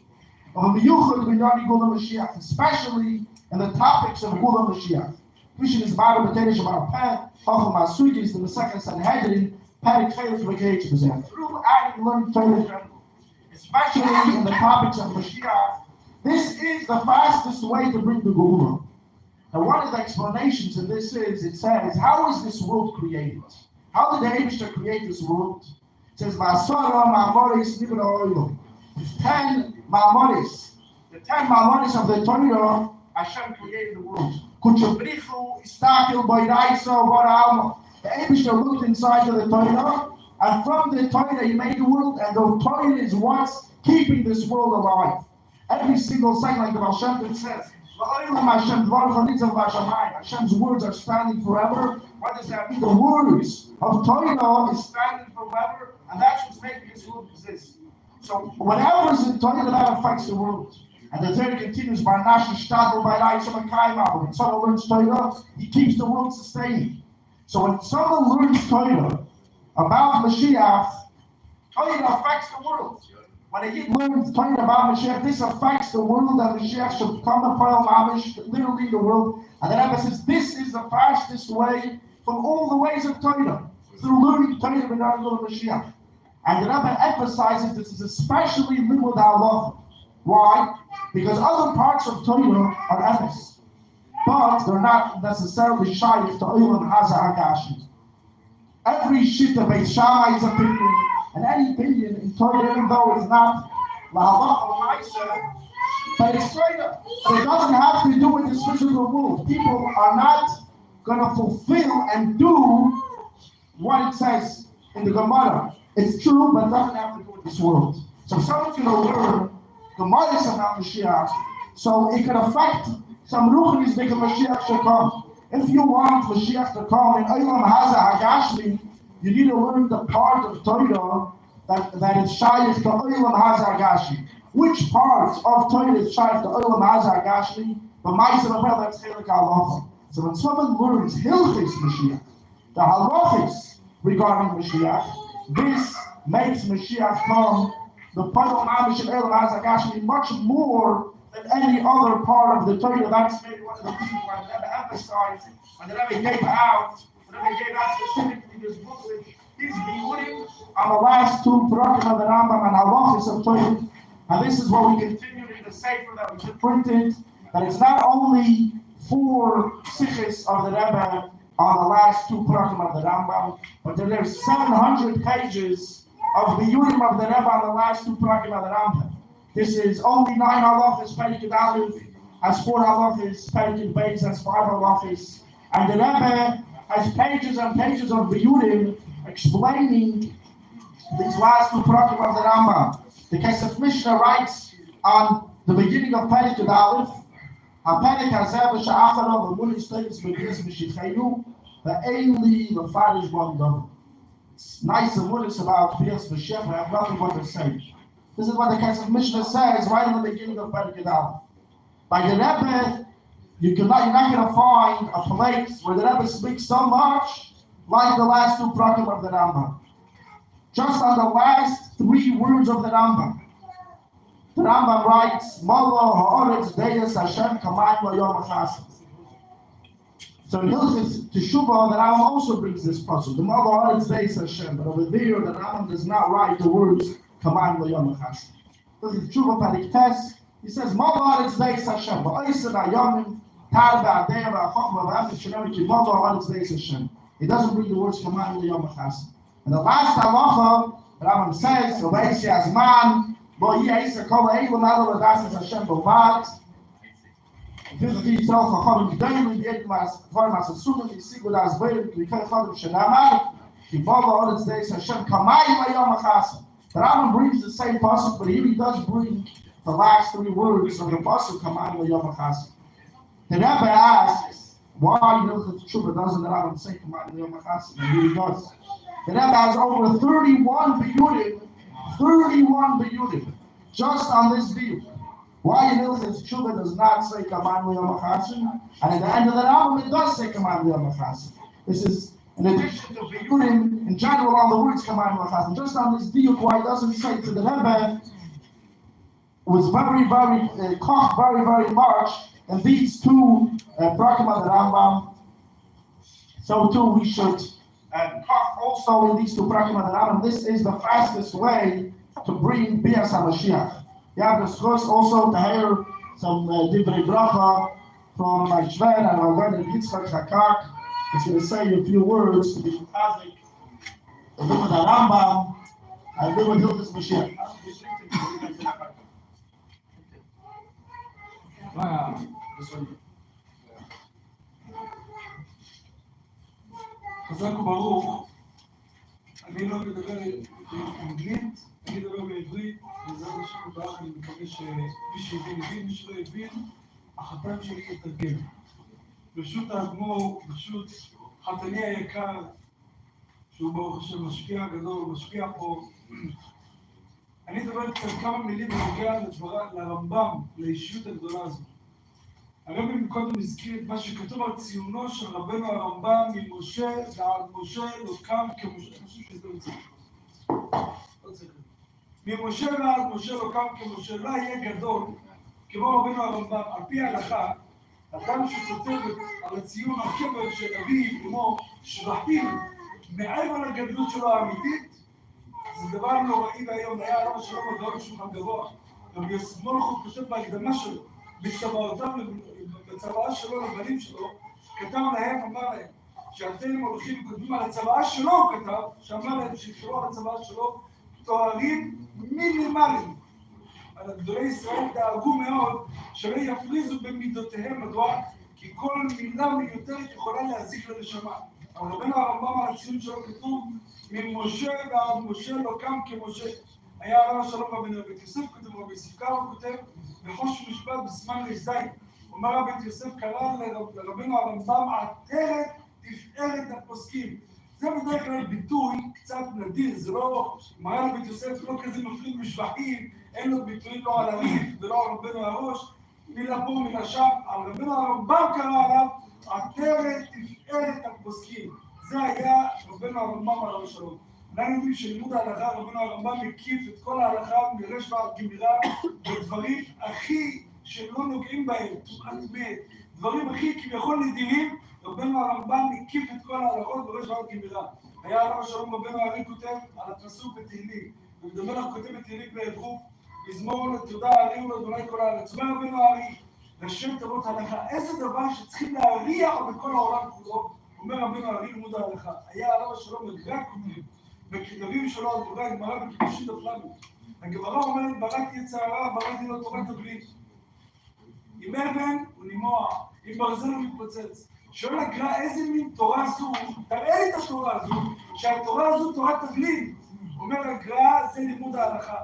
especially in the topics of Gula Mashiach. Vision is about the Teresh about Peh, Chacham Masudis, the second Sanhedrin, Perek Chelek V'Keish B'Zeh. Through adding learning Torah in general, especially in the topics of Mashiach, this is the fastest way to bring the Gula. And one of the explanations of this is, it says, how is this world created? How did the Eibishter create this world? It says, V'asara ma'amoris nivra oilo. The 10 ma'amoris of the Torah, Hashem created the world. Kuchabrichu istakil b'iraisa v'ra'alma. The Eibishter looked inside of the Torah, and from the Torah he made the world, and the Torah is what's keeping this world alive. Every single second, like the Baal Shem Tov says, Hashem's words are standing forever. What does that mean? The words of Torah is standing forever, and that's what's making this world exist. So whatever is in Torah, that affects the world. And the Torah continues by Nashi Shtadl by Raisham Kaima. When someone learns Torah, he keeps the world sustained. So when someone learns Torah about Mashiach, Torah affects the world. When a Yid learns Torah about Mashiach, this affects the world, that Mashiach should come upon Mamish, literally the world. And the Rebbe says this is the fastest way from all the ways of Torah, through learning Torah and Mashiach. And the Rebbe emphasizes this is especially Limud HaLacha. Why? Because other parts of Torah are emes, but they're not necessarily shaykh to Olam Haza Hagashi. Every Shitta Beis Shammai's opinion, and any opinion in Torah, even though it's not Lahalacha Maisa, but it's Torah. But it doesn't have to do with this physical world. People are not going to fulfill and do what it says in the Gemara. It's true, but it doesn't have to do with this world. So someone's going to learn Gemara about Mashiach, so it can affect some ruchnis that Mashiach should come. If you want Mashiach to come in Olam Haza Hagashmi, you need to learn the part of Torah that is shaykh to Olam Haza Hagashmi. Which parts of Torah is shaykh to Olam Haza Hagashmi? But Ma'aseh that's Chelek HaLacha. So when someone learns Hilchis Mashiach, the halachis regarding Mashiach, this makes Mashiach come the Padol Mamish and Olam Haza Hagashmi much more than any other part of the Torah. That's maybe one of the reasons why the Rebbe emphasized, when the Rebbe gave out specifically this booklet, his Biyurim on the last two Parakim of the Rambam and halachis of Torah. And this is what we continued in the Sefer that we printed, that it's not only 4 sikhs of the Rebbe on the last two Parakim of the Rambam, but there's 700 pages of the Biyurim of the Rebbe on the last two Parakim of the Rambam. This is only 9 halachis, Perek Aleph has 4 halachis, Perek Beis has 5 halachis, and the Rebbe has pages and pages of Biyurim explaining these last two Parakim of the Rambam. The Kesef Mishnah writes on the beginning of Perek Aleph, HaPerek Hazeh v'sha'acharav v'mul hishtayis v'gis v'shichaynu v'eili v'farish b'amdav. It's nice and words about Pias V'Shech, I have nothing but to say. This is what the Kesef Mishnah says right in the beginning of Perek Aleph. By the Rebbe, you're not going to find a place where the Rebbe speaks so much like the last two Parakim of the Rambam. Just on the last 3 words of the Rambam. The Rambam writes, Molo ha'oretz deyes Hashem kamayim l'yom ha'chassid. So in Hilchis Teshuvah, the Rambam also brings this puzzle. The Molo ha'oretz deyes Hashem. But over there, the Rambam does not write the words kamayim l'yom ha'chassid. Hilchis Teshuvah Perek Tes, he says, Molo ha'oretz deyes Hashem. V'oised ha'yomim tar ba'adeh v'achokma v'amit shenemi ki Molo ha'oretz deyes Hashem. He doesn't bring the words kamayim l'yom ha'chassid. And the last halacha, the Rambam says, V'beis yazman, Bo Yisa Kol Eilu Nalo L'Dasis Hashem B'Vad. לפי ישראל חכמים גדולים לידיעת דבר מעשסומים השיגו להסבר כליכי חודם שנאמר כי בוא בארץ דייס השם כמים היום החסם. The Rambam brings the same pasuk, but here he does bring the last three words of the pasuk Kamayim Yom HaChasim. The Rebbe asks, why Hilchos Tshuva doesn't the Rambam say Kamayim Yom HaChasim? And here he does. The Rebbe has over 31 biyudim, just on this view. Why Hilchos Tshuva does not say Kamayim Yom HaChasim, and at the end of the Rambam it does say Kamayim Yom HaChasim. This is in addition to biyudim in general on the words Kamayim Yom HaChasim. Just on this view, why he doesn't say to the Rebbe, was very much in these two Prakama the Rambam. So too we should also in these two Prakama the Rambam. This is the fastest way to bring Bias HaMashiach. You have discussed also to hear some Divrei Bracha from my Shver and our brother Yitzchak Hakak. It's going to say a few words to be Chazik, to do with the Rambam, and do with Hilchos Mashiach. חזק וברוך, אני לא מדבר באנגלית, אני מדבר בעברית, בעזרת השם יתברך, אני מקווה שמי שהבין הבין, מי שלא הבין, החתן שלי יתרגם. ברשות האדמו"ר, ברשות חתני היקר, שהוא ברוך השם משפיע גדול, משפיע פה. אני אדבר קצת כמה מילים בנוגע לרמב"ם, לאישיות הגדולה הזו. הרבי מקודם הזכיר את מה שכתוב על ציונו של רבנו הרמב"ם ממשה ועד משה לא קם כמשה. אני חושב שזה לא צריך. ממשה ועד משה לא קם כמשה, לא יהיה גדול כמו רבנו הרמב"ם. על פי ההלכה, אדם שכותב על הציון הקבר של אביו כמו שבחים מעבר לגדלות שלו האמיתית, זה דבר נוראי והיום. היה הרב שלום הגאון שולחן גבוה, רבי יוסף מולכו כותב בהקדמה שלו בצוואה שלו לבנים שלו, כתב להם, אמר להם, שאתם הולכים וכותבים על הצוואה שלו, הוא כתב, שאמר להם שיקראו על הצוואה שלו תוארים מינימליים. על גדולי ישראל דאגו מאוד שלא יפריזו במידותיהם. מדוע? כי כל מילה מיותרת יכולה להזיק לנשמה. אבל רבנו הרמב"ם על הציון שלו כתוב ממשה ועד משה לא קם כמשה. היה הרב שלום רבנו בית יוסף כותב, רבי יוסף קרא כותב בחוש משפט בזמן לזין. אומר בית יוסף קרא לרבנו הרמב"ם עטרת תפארת הפוסקים. זה בדרך כלל ביטוי קצת נדיר, זה לא, מראה לבית יוסף לא כזה מפליג משבחים, אין לו ביטויים לא על הריף ולא על רבנו הראש, מילה פה מילה שם. על רבנו הרמב"ם קרא עליו עטרת תפארת הפוסקים. זה היה רבנו הרמב"ם עליו שלום. אנחנו יודעים שלימוד ההלכה, רבנו הרמב"ם מקיף את כל ההלכה מרש ועד גמירה בדברים הכי שלא נוגעים בהם, תמונת מת, דברים הכי כביכול נדירים. רבנו הרמב"ם מקיף את כל ההלכות ברש ועד גמירה. היה הרב שלום רבנו הארי כותב על הפסוק בתהילים, ודומה לך כותב בתהילים באגרוף, מזמור לתודה הארי ולאדוני כל הארץ. אומר רבנו הארי, לשם תורות הלכה, איזה דבר שצריכים להריח בכל העולם כולו. אומר רבנו הארי לימוד ההלכה. היה הרב שלום הגר"א כותב בכתבים שלו על תורה, גמרא בקידושין דף ל'. הגמרא אומרת, בראתי יצר הרע, בראתי לו תורת תבלין. עם אבן הוא נימוע, עם ברזל הוא מתפוצץ. שואל הגר"א, איזה מין תורה זו? תראה לי את התורה הזו, שהתורה הזו תורת תבלין. אומר הגר"א, זה לימוד ההלכה.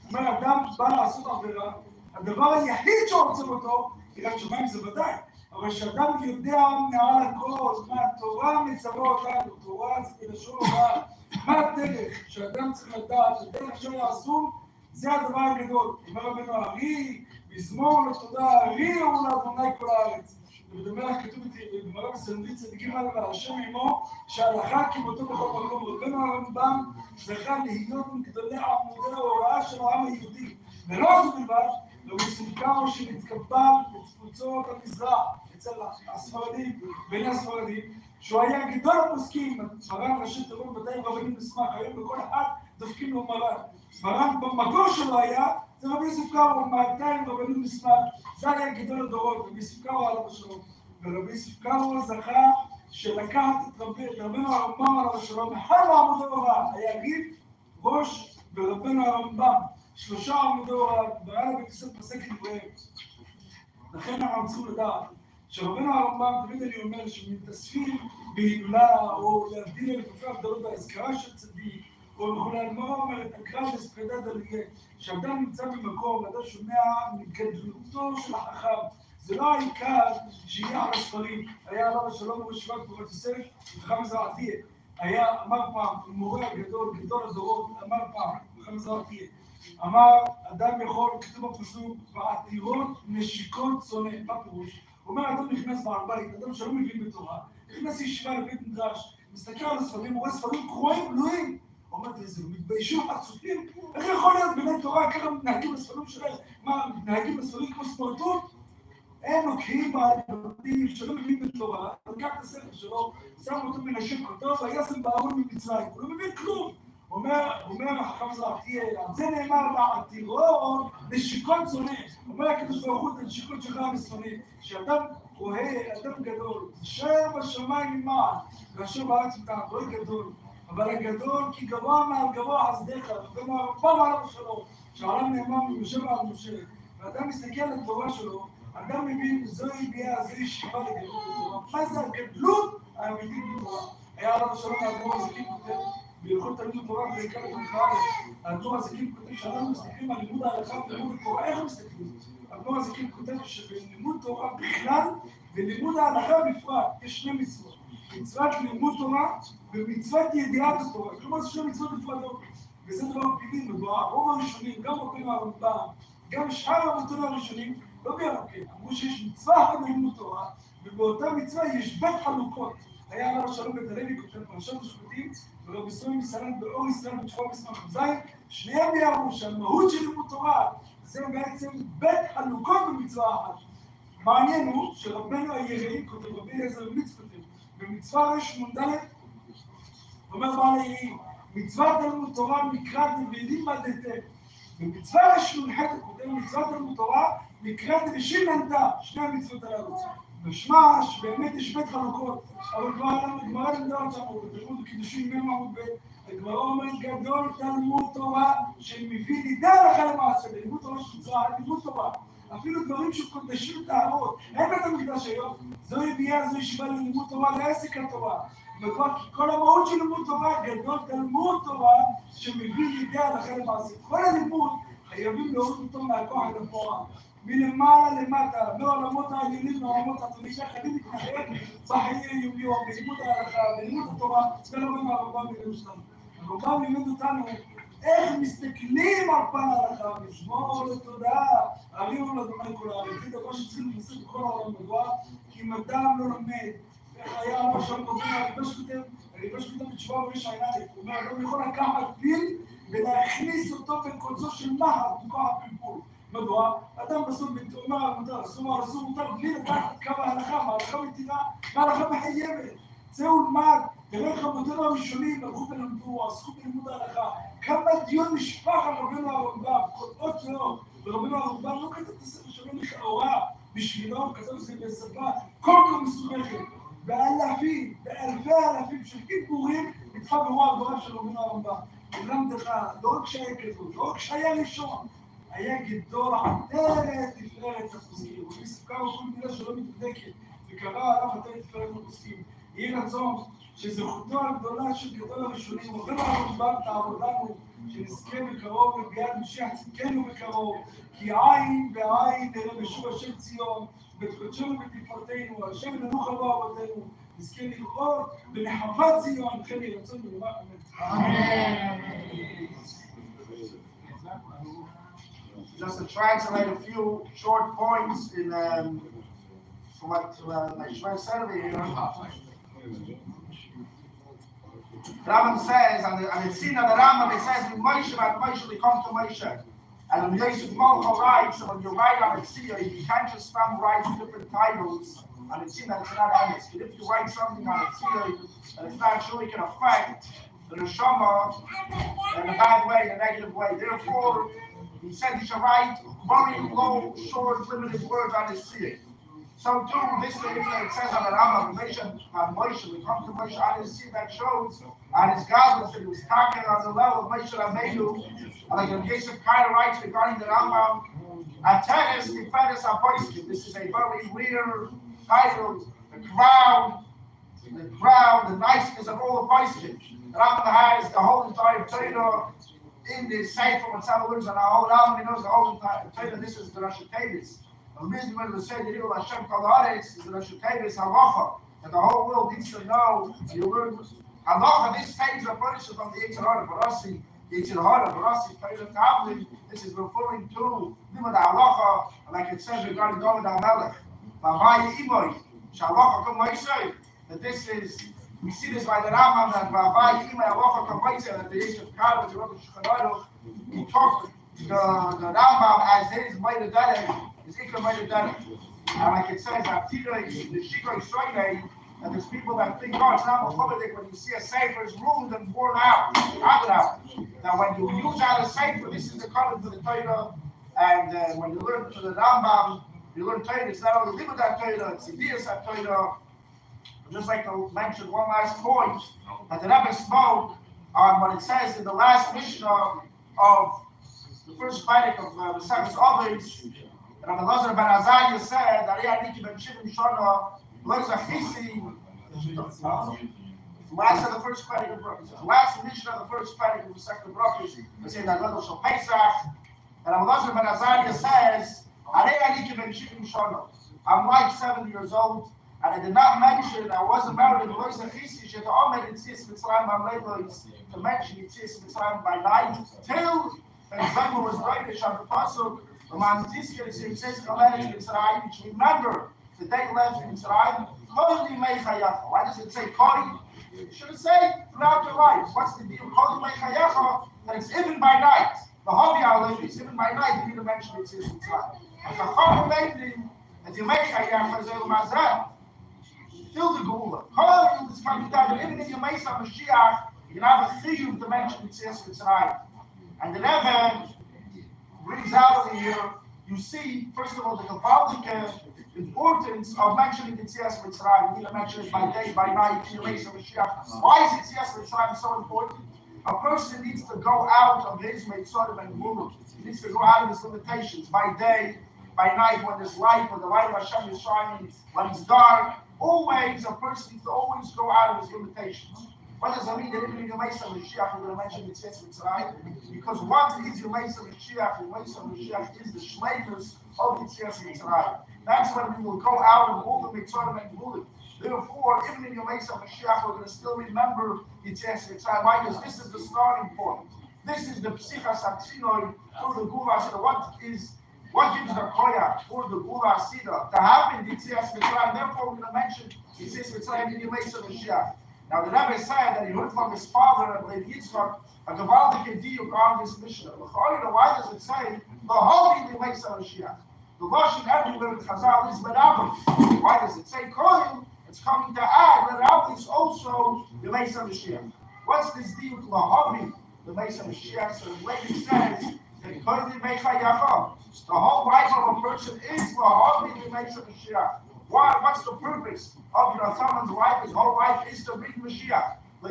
אומר, אדם בא לעשות עבירה, הדבר היחיד שהוא רוצה אותו, יראת שמיים זה ודאי, אבל שאדם יודע מעל הכל, מה התורה מצווה אותנו, תורה זה בלשון הוראה, מה הדרך שאדם צריך לדעת, הדרך שלו יעשו, זה הדבר הגדול. אומר רבנו הארי, מזמור לתודה הארי ולאדוני כל הארץ. ובדומה לך כתוב בגמרא בסנהדרין צדיקים א' על השם עמו, שההלכה כמותו בכל מקום. רבנו הרמב"ם זכה להיות מגדולי עמודי ההוראה של העם היהודי. ולא זו בלבד, רבי יוסף קארו שנתקבל בתפוצות המזרח אצל הספרדים, בין הספרדים, שהוא היה גדול הפוסקים. מרן ראשי תיבות 200 רבנים מסמך, היום בכל אחד דופקים לו מרן. מרן במקור שלו היה, זה רבי יוסף קארו, 200 רבנים מסמך, זה היה גדול הדורות, רבי יוסף קארו עליו השלום. ורבי יוסף קארו זכה שלקחת את רבנו הרמב"ם עליו השלום, אחד מעמודי הוראה, היה ריב, ראש ורבנו הרמב"ם, 3 עמודי הוראה, והיה לבית יוסף פסק לדבריהם. לכן אנחנו צריכים לדעת שרבנו הרמב"ם, תמיד אני אומר שמתאספים בהילולה או להבדיל אלפי הבדלות בהזכרה של צדיק או וכולי, הגמרא אומרת, הגרדס פרידה דליה, שאדם נמצא במקום ואתה שומע מגדלותו של החכם, זה לא העיקר שיהיה על הספרים. היה עליו השלום ובישיבת תורת יוסף, חכם מזרעתיה, אמר פעם, מורה הגדול, גדול הדורות, אמר פעם, חכם מזרעתיה, אמר, אדם יכול, כתוב בפסוק, בעתירות נשיקות שונא. מה פירוש? הוא אומר, אדם נכנס בעל בית, אדם שלא מבין בתורה, נכנס ישיבה לבית מדרש, מסתכל על הספרים, הוא רואה ספרים קרועים, בלויים. הוא אומר, איזה, מתביישים, עצובים, איך יכול להיות בני תורה, ככה מתנהגים בספרים שלהם? מה, מתנהגים בספרים כמו ספרטות? הם לוקחים בעלים שלא מבין בתורה, לקח את הספר שלו, שם אותו מנשק אותו, וישם בארון ממצרים, הוא לא מבין כלום. אומר החכם מזרעתיה, על זה נאמר בעתירות נשיקות שונא. אומר הקדוש ברוך הוא את הנשיקות שלך ושונא, שאדם רואה, אדם גדול, אשר בשמיים ממעל, ואשר בארץ מתחת, לא גדול, אבל הגדול כי גבוה מעל גבוה חסדיך, וגם הרמב"ם עליו השלום, שעליו נאמר ממשה ועל משה, ואדם מסתכל על התורה שלו, אדם מבין, זוהי ביאה, זוהי שיבה לגדלות בתורה. מה זה הגדלות האמיתית בתורה? היה עליו השלום האדמו"ר הזקין כותב, בהלכות תלמוד תורה בעיקר בארץ, האדמו"ר הזקין כותב שאנחנו מסתכלים על לימוד ההלכה ולימוד התורה, איך מסתכלים? האדמו"ר הזקין כותב שבלימוד תורה בכלל ולימוד ההלכה בפרט יש שני מצוות, מצוות לימוד תורה ומצוות ידיעת התורה, כלומר זה שני מצוות נפרדות, וזה דבר פנימי, הרוב הראשונים, גם רבנו הרמב"ם, גם שאר הרבותינו הראשונים, לא בירקן, אמרו שיש מצווה אחת בלימוד תורה, ובאותה מצווה יש בית חלוקות. היה עליו השלום בית הלוי, כותב פרשת השבטים, ורבי סוים מסלנט באור ישראל בתשובה מסמך כ"ז, שניהם ביארו שהמהות של לימוד תורה זה בעצם בית חלוקות במצווה אחת. מעניין הוא שרבנו היראים, כותב רבי אליעזר בליץ כותב, במצווה רש"ד, אומר בעל היראים, מצוות תלמוד תורה מקרא דבעילים בדתיהם. במצווה רש"ח כותב מצוות תלמוד תורה מקרא דבשיננתא, שני המצוות הללו. משמע שבאמת יש בית חלוקות, אבל גמרא לימדה אותנו, בתלמוד וקידושין מ' עמוד ב', הגמרא אומרת גדול תלמוד תורה שמביא לידי הלכה למעשה, בלימוד תורה שמצווה על לימוד תורה. אפילו דברים שקודשים טהרות, אין בית המקדש היום, זוהי ביאה, זוהי שיבה ללימוד תורה, לעסק התורה. מדוע? כי כל המהות של לימוד תורה, גדול תלמוד תורה שמביא לידי הלכה למעשה. כל הלימוד חייבים להוריד אותו מהכוח אל הפועל. מלמעלה למטה, מעולמות העליונים לעולמות התחתונים, חייבים להתנהג בחיי היום-יום, בלימוד ההלכה, בלימוד התורה, זה לא בין הרמב"ם לימד אותנו. הרמב"ם לימד אותנו איך מסתכלים על פן ההלכה, מזמור לתודעה, הריעו לאדוני כל הארץ. זה דבר שצריכים לעשות בכל העולם. מדוע? כי אם אדם לא לומד, איך היה עליו שם קודם, הריבש כותב בתשובה בראש העיניים, הוא אומר, אדם יכול לקחת פיל ולהכניס אותו בקוצו של נחל, בכוח הפלפול. מדוע? אדם בסוף אומר, מותר, בלי לקחת כמה ההלכה, מההלכה מתירה, מההלכה מחייבת. זהו למד, תראה איך רבותינו הראשונים, הלכו ולמדו, עסקו בלימוד ההלכה. כמה דיון נשפך על רבנו הרמב"ם, עוד ועוד, ורבנו הרמב"ם לא כתב את הספר שלו לכאורה, בשבילו, כתב את זה בשפה כל כך מסובכת, באלפים, באלפי אלפים של דיבורים, התחברו על דבריו של רבנו הרמב"ם. ולמדך, לא רק שהיה גדול, לא רק שהיה ראשון, היה גדול עטרת תפארת הפוסקים, ובספקה וכל מילה שלא מתבדקת, וקרא עליו עטרת תפארת הפוסקים. יהי רצון שזכותו הגדולה של גדול הראשונים, רבנו הרמב"ם תעבודנו, שנזכה בקרוב וביד משיח צדקנו בקרוב, כי עין בעין נראה בשוב השם ציון, בתקודשנו ובתפארתנו, השם ננוח בו אבותינו, נזכה לראות בנחמת ציון, וכן יהי רצון ולומר אמן. Just to translate a few short points in from what Shmuel said over here. Rambam says, and it's seen that the Rambam, it says, when Moshe and Moshe, we come to Moshe. And when Yosef Malchus writes, and when you write on it, see, you can't just spam write different titles, and it's seen that it's not honest. If you write something on it, see, and it's not sure it can affect the neshama in a bad way, in a negative way. Therefore, he said he should write very low, short, limited words on his seed. So too, this thing it says on the Rambam, Moshe, we come to Moshe on his seed that shows on his godless that he was talking on the level of Moshe Rabbeinu. And like Yosef kind of writes regarding the Rambam, Antanas Tiferes HaPoiskim. This is a very rare title. The crown, the niceness of all the Poiskim. The Rambam has the whole entire Torah in the Sefer when someone learns on the whole Rambam, he knows the whole entire Torah. This is the Rosh Hashanah. The wisdom of the Seder Hilula Hashem Kol Haaretz is the Rosh Hashanah halacha, and the whole world needs to know. You learn halacha. This takes a punishment from the Yetzer Hara Barasi, Yetzer Hara Barasi Torah Tavlin. This is referring to Limud Halacha, like it says regarding David HaMelech. Vavai Imoy Shalacha Kom Moisei. That this is, we see this by the Rambam that Vavai Imoy Halacha Kom Moisei. That the Yeshiv Kar, the Rebbe Shechonayim, he took the Rambam as his Meidah Derech. Is Ikar Meidah Derech. And like it says, Atira is the Shikoi Soidei, and there's people that think, oh, it's not Mohammedik when you see a Sefer is ruined and worn out. Now, when you use out a Sefer, this is the color for the Torah, and when you learn to the Rambam, you learn Torah, it's not only Limud Torah, it's Idiyas Torah. I'd just like to mention one last point, that the Rebbe spoke on what it says in the last Mishnah of the first Parak of the Sefer Ovis. Rabbi Lazar ben Azariah said that Aniki ben Shivim Shana was a chisi. Last of the first parak of Brachos. Last edition of the first parak of the second Brachos. They say that Gadol Shal Pesach. And Rabbi Lazar ben Azariah says, Aniki ben Shivim Shana. I'm like 7 years old, and I did not mention I wasn't married. But was a chisi she to Omer in Tzis Mitzrayim Amlelos to mention Tzis Mitzrayim by night till Zayma was right on the pasuk. Remember, the day left in Mitzrayim. Why does it say Koi? It should say throughout your life. What's the deal? That it's even by night. The Holy Aleph is even by night. You need to mention it in Mitzrayim. And the Chol Meidim, as you make Hayach, as El Mazrel, till the Gula. Kol is coming down. Even if you make some Mashiach, you can have a chiyuv to mention it in Mitzrayim. And the Rebbe brings out over here, you see, first of all, the Kabbalistic importance of mentioning Yetzias Mitzrayim. You need to mention it by day, by night, in the race of Mashiach. Why is Yetzias Mitzrayim so important? A person needs to go out of his Mitzrayim and Gulu. He needs to go out of his limitations by day, by night, when there's light, when the light of Hashem is shining, when it's dark. Always, a person needs to always go out of his limitations. What does that mean? They didn't mean Yemesa Mashiach. We're going to mention Yetzias Mitzrayim because what is Yemesa Mashiach? Yemesa Mashiach is the shleimus of Yetzias Mitzrayim. That's when we will go out of all the Mitzrayim and Gvulim. Therefore, even in Yemesa Mashiach, we're going to still remember Yetzias Mitzrayim. Why? Because this is the starting point. This is the Psichas Hatzinoi for the Gula Asida. What gives the koyach for the Gula Asida to happen Yetzias Mitzrayim? Therefore, we're going to mention Yetzias Mitzrayim in Yemesa Mashiach. Now the Rebbe said that he heard from his father, I believe Yitzchak, a Gavaldik Diyuk on this Mishnah. Why does it say the holy Yemesa Mashiach? The Lashon everywhere in Chazal is Merabim. Why does it say Kohen? It's coming to add Merabim is also Yemesa Mashiach. What's this deal to the holy Yemesa Mashiach? So the lady says that Kohen Yemesa Yacham. The whole life of a person is the holy Yemesa Mashiach. Why? What's the purpose of someone's life? His whole life is to bring Mashiach. The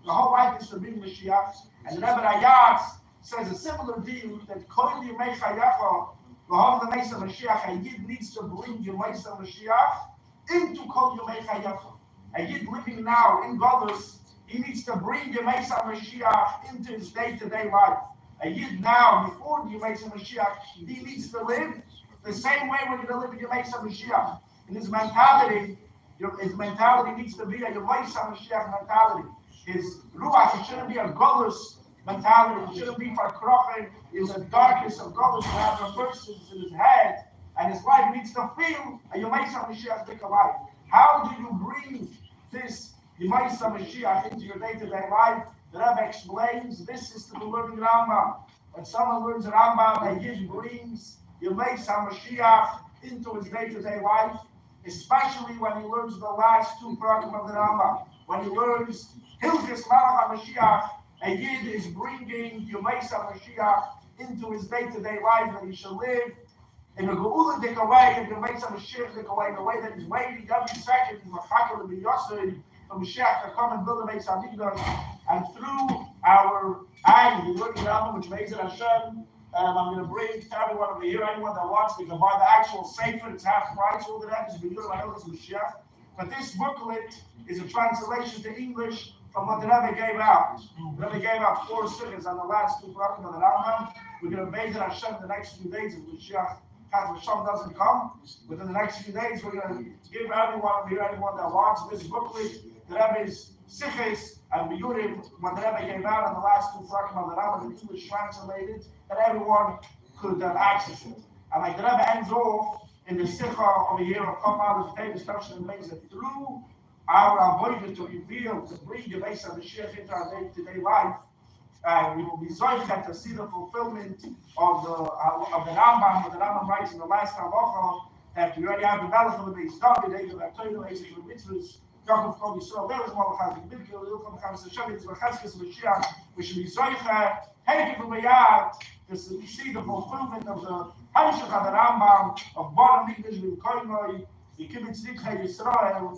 whole life is to bring Mashiach. And the Rebbe Rayatz says a similar deal that Kol Yemei Chayacha, the whole the Mesa Mashiach, a Yid needs to bring Yemesa Mashiach into Kol Yemei Chayacha. A Yid living now in Godus, he needs to bring Yemesa Mashiach into his day-to-day life. A Yid now, before Yemesa Mashiach, he needs to live the same way when you're living Yemesa Mashiach. In his mentality needs to be a Yemesa Mashiach mentality. His ruach, it shouldn't be a Golus mentality. It shouldn't be for Krochen. It's the darkness of Golus to have a person in his head and his life needs to feel a Yemesa Mashiach big life. How do you bring this Yemesa Mashiach into your day-to-day life? The Rebbe explains this is to the learning Rambam. When someone learns Rambam, a Yid brings Yemesa Mashiach into his day-to-day life, especially when he learns the last two paragraph of the Rambam. When he learns Hilchis Malach HaMashiach, a Yid is bringing Yemesa Mashiach into his day-to-day life that he shall live in a Geuludik way, in Yemesa Mashiach way, in the way that he's waiting every second, he's Machakal to be Yosef, for Mashiach to come and build a Beis Hamikdash, and through our eye, we learn the Rambam, which makes it Hashem, I'm going to bring to everyone over here, anyone that wants, they can buy the actual Sefer, it's half price, all the that is Mashiach. But this booklet is a translation to English from what the Rebbe gave out. The Rebbe gave out 4 sitters on the last 2 parakim of the Rambam. We're going to base it Hashem the next few days if Mashiach Hashem doesn't come. Within the next few days, we're going to give everyone over here, anyone that wants this booklet, the Rebbe's Siches and Biyurim, what the Rebbe gave out on the last 2 parakim of the Rambam, in English translated, that everyone could access it. And like the Rebbe ends off in the Sikha over here of Chafal, the famous question and makes it through our avoidance to reveal, to bring the Beis of the Mashiach into our day-to-day life. We will be zoichet to see the fulfillment of the Rambam, what the Rambam writes in the last halacha, that we already have the Melech of the Beis David, the age of Torah, the age of mitzvahs, Yaakov Kol Yisrael, there is Malachaz, the Bidkil, the Yilcham Chavis Hashem, the Zeracheskes Mashiach. We should be zoichet, take it from the yard, to see the fulfillment of the Hamshach of the Rambam, of Baram Mikdash Vim Koinoi, the Kibbutz Nitzchei Yisrael,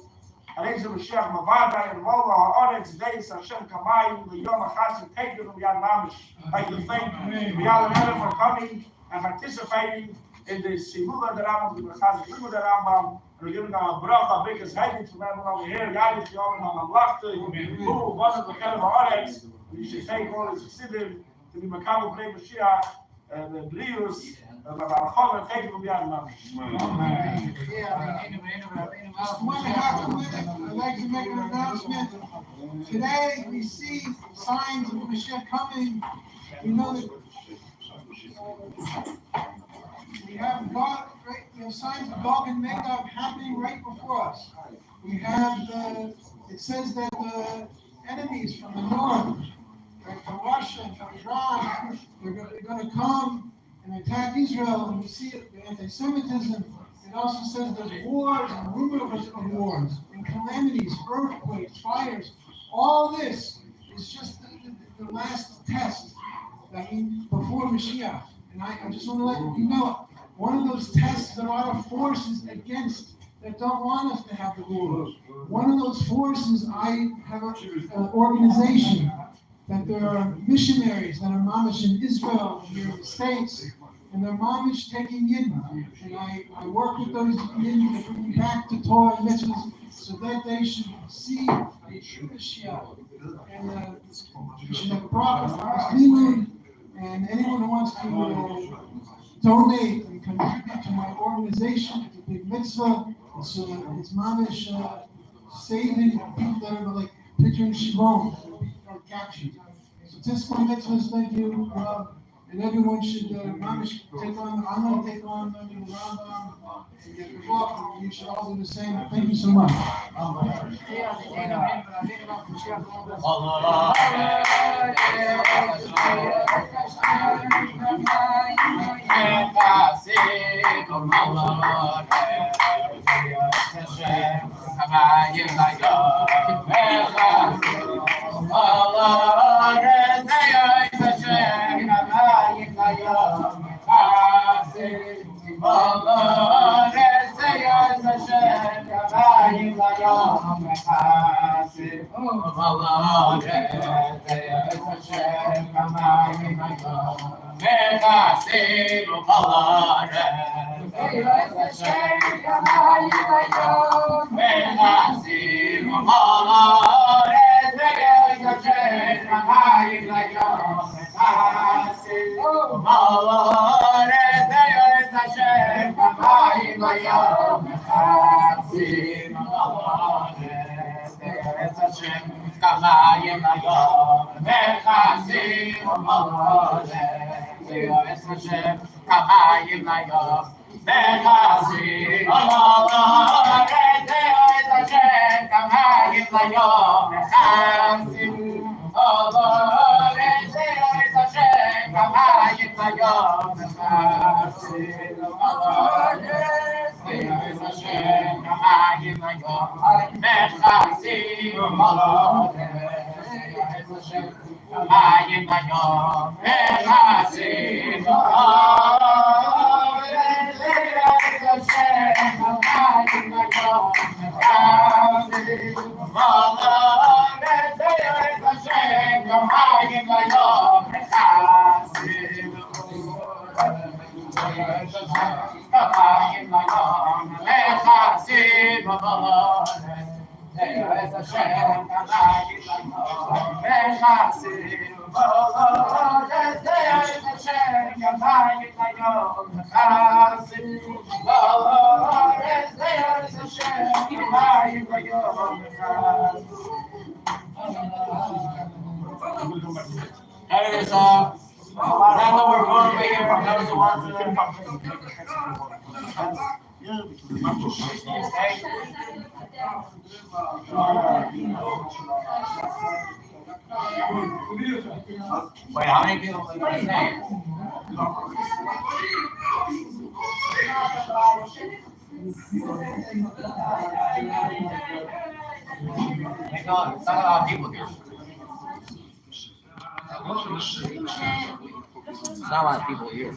Areiz Mashiach Mavadai and Mola Haaretz Beis Hashem Kamayim the Yom Hachas take it from Yad Mamish. I can thank Yad Rebbe for coming and participating in this Hilula the Rambam, the Machaz Hilula the Rambam. We're giving a bracha, biggest heading from everyone over here. Yadich Yom Hamamlachta, who one of the Kelim Haaretz. We should thank all his Chassidim to be Makabel Bnei Mashiach and the Brius. I'd like to make an announcement. Today we see signs of Mashiach coming. We know that we have God, right? We have signs of Gog and Magog happening right before us. We have it says that the enemies from the north, right, from Russia and from Iran, they're going to come and attack Israel, and we see it, the anti-Semitism. It also says there's wars and rumors of wars and calamities, earthquakes, fires. All this is just the last test. I mean, before Mashiach. And I just want to let you know, one of those tests, there are forces against that don't want us to have the war. One of those forces, I have an organization that there are missionaries that are mamish in Israel, here in the States, and they're mamish taking Yidden. And I work with those Yidden to bring them back to Torah and mitzvahs so that they should see a true Mashiach. And we should have a prophet, and anyone who wants to donate and contribute to my organization, it's a big mitzvah. It's mamish saving people that are like picturing Shivon, are captured. So Tisco mitzvahs, thank you. And everyone should mamish take on, I'm going to take on the Rambam and get the book, and you should all do the same. Thank you so much. Rambam, we're going over here from those who want to. Wait, how many people are you saying? It's not a lot of people here. It's not a lot of people here.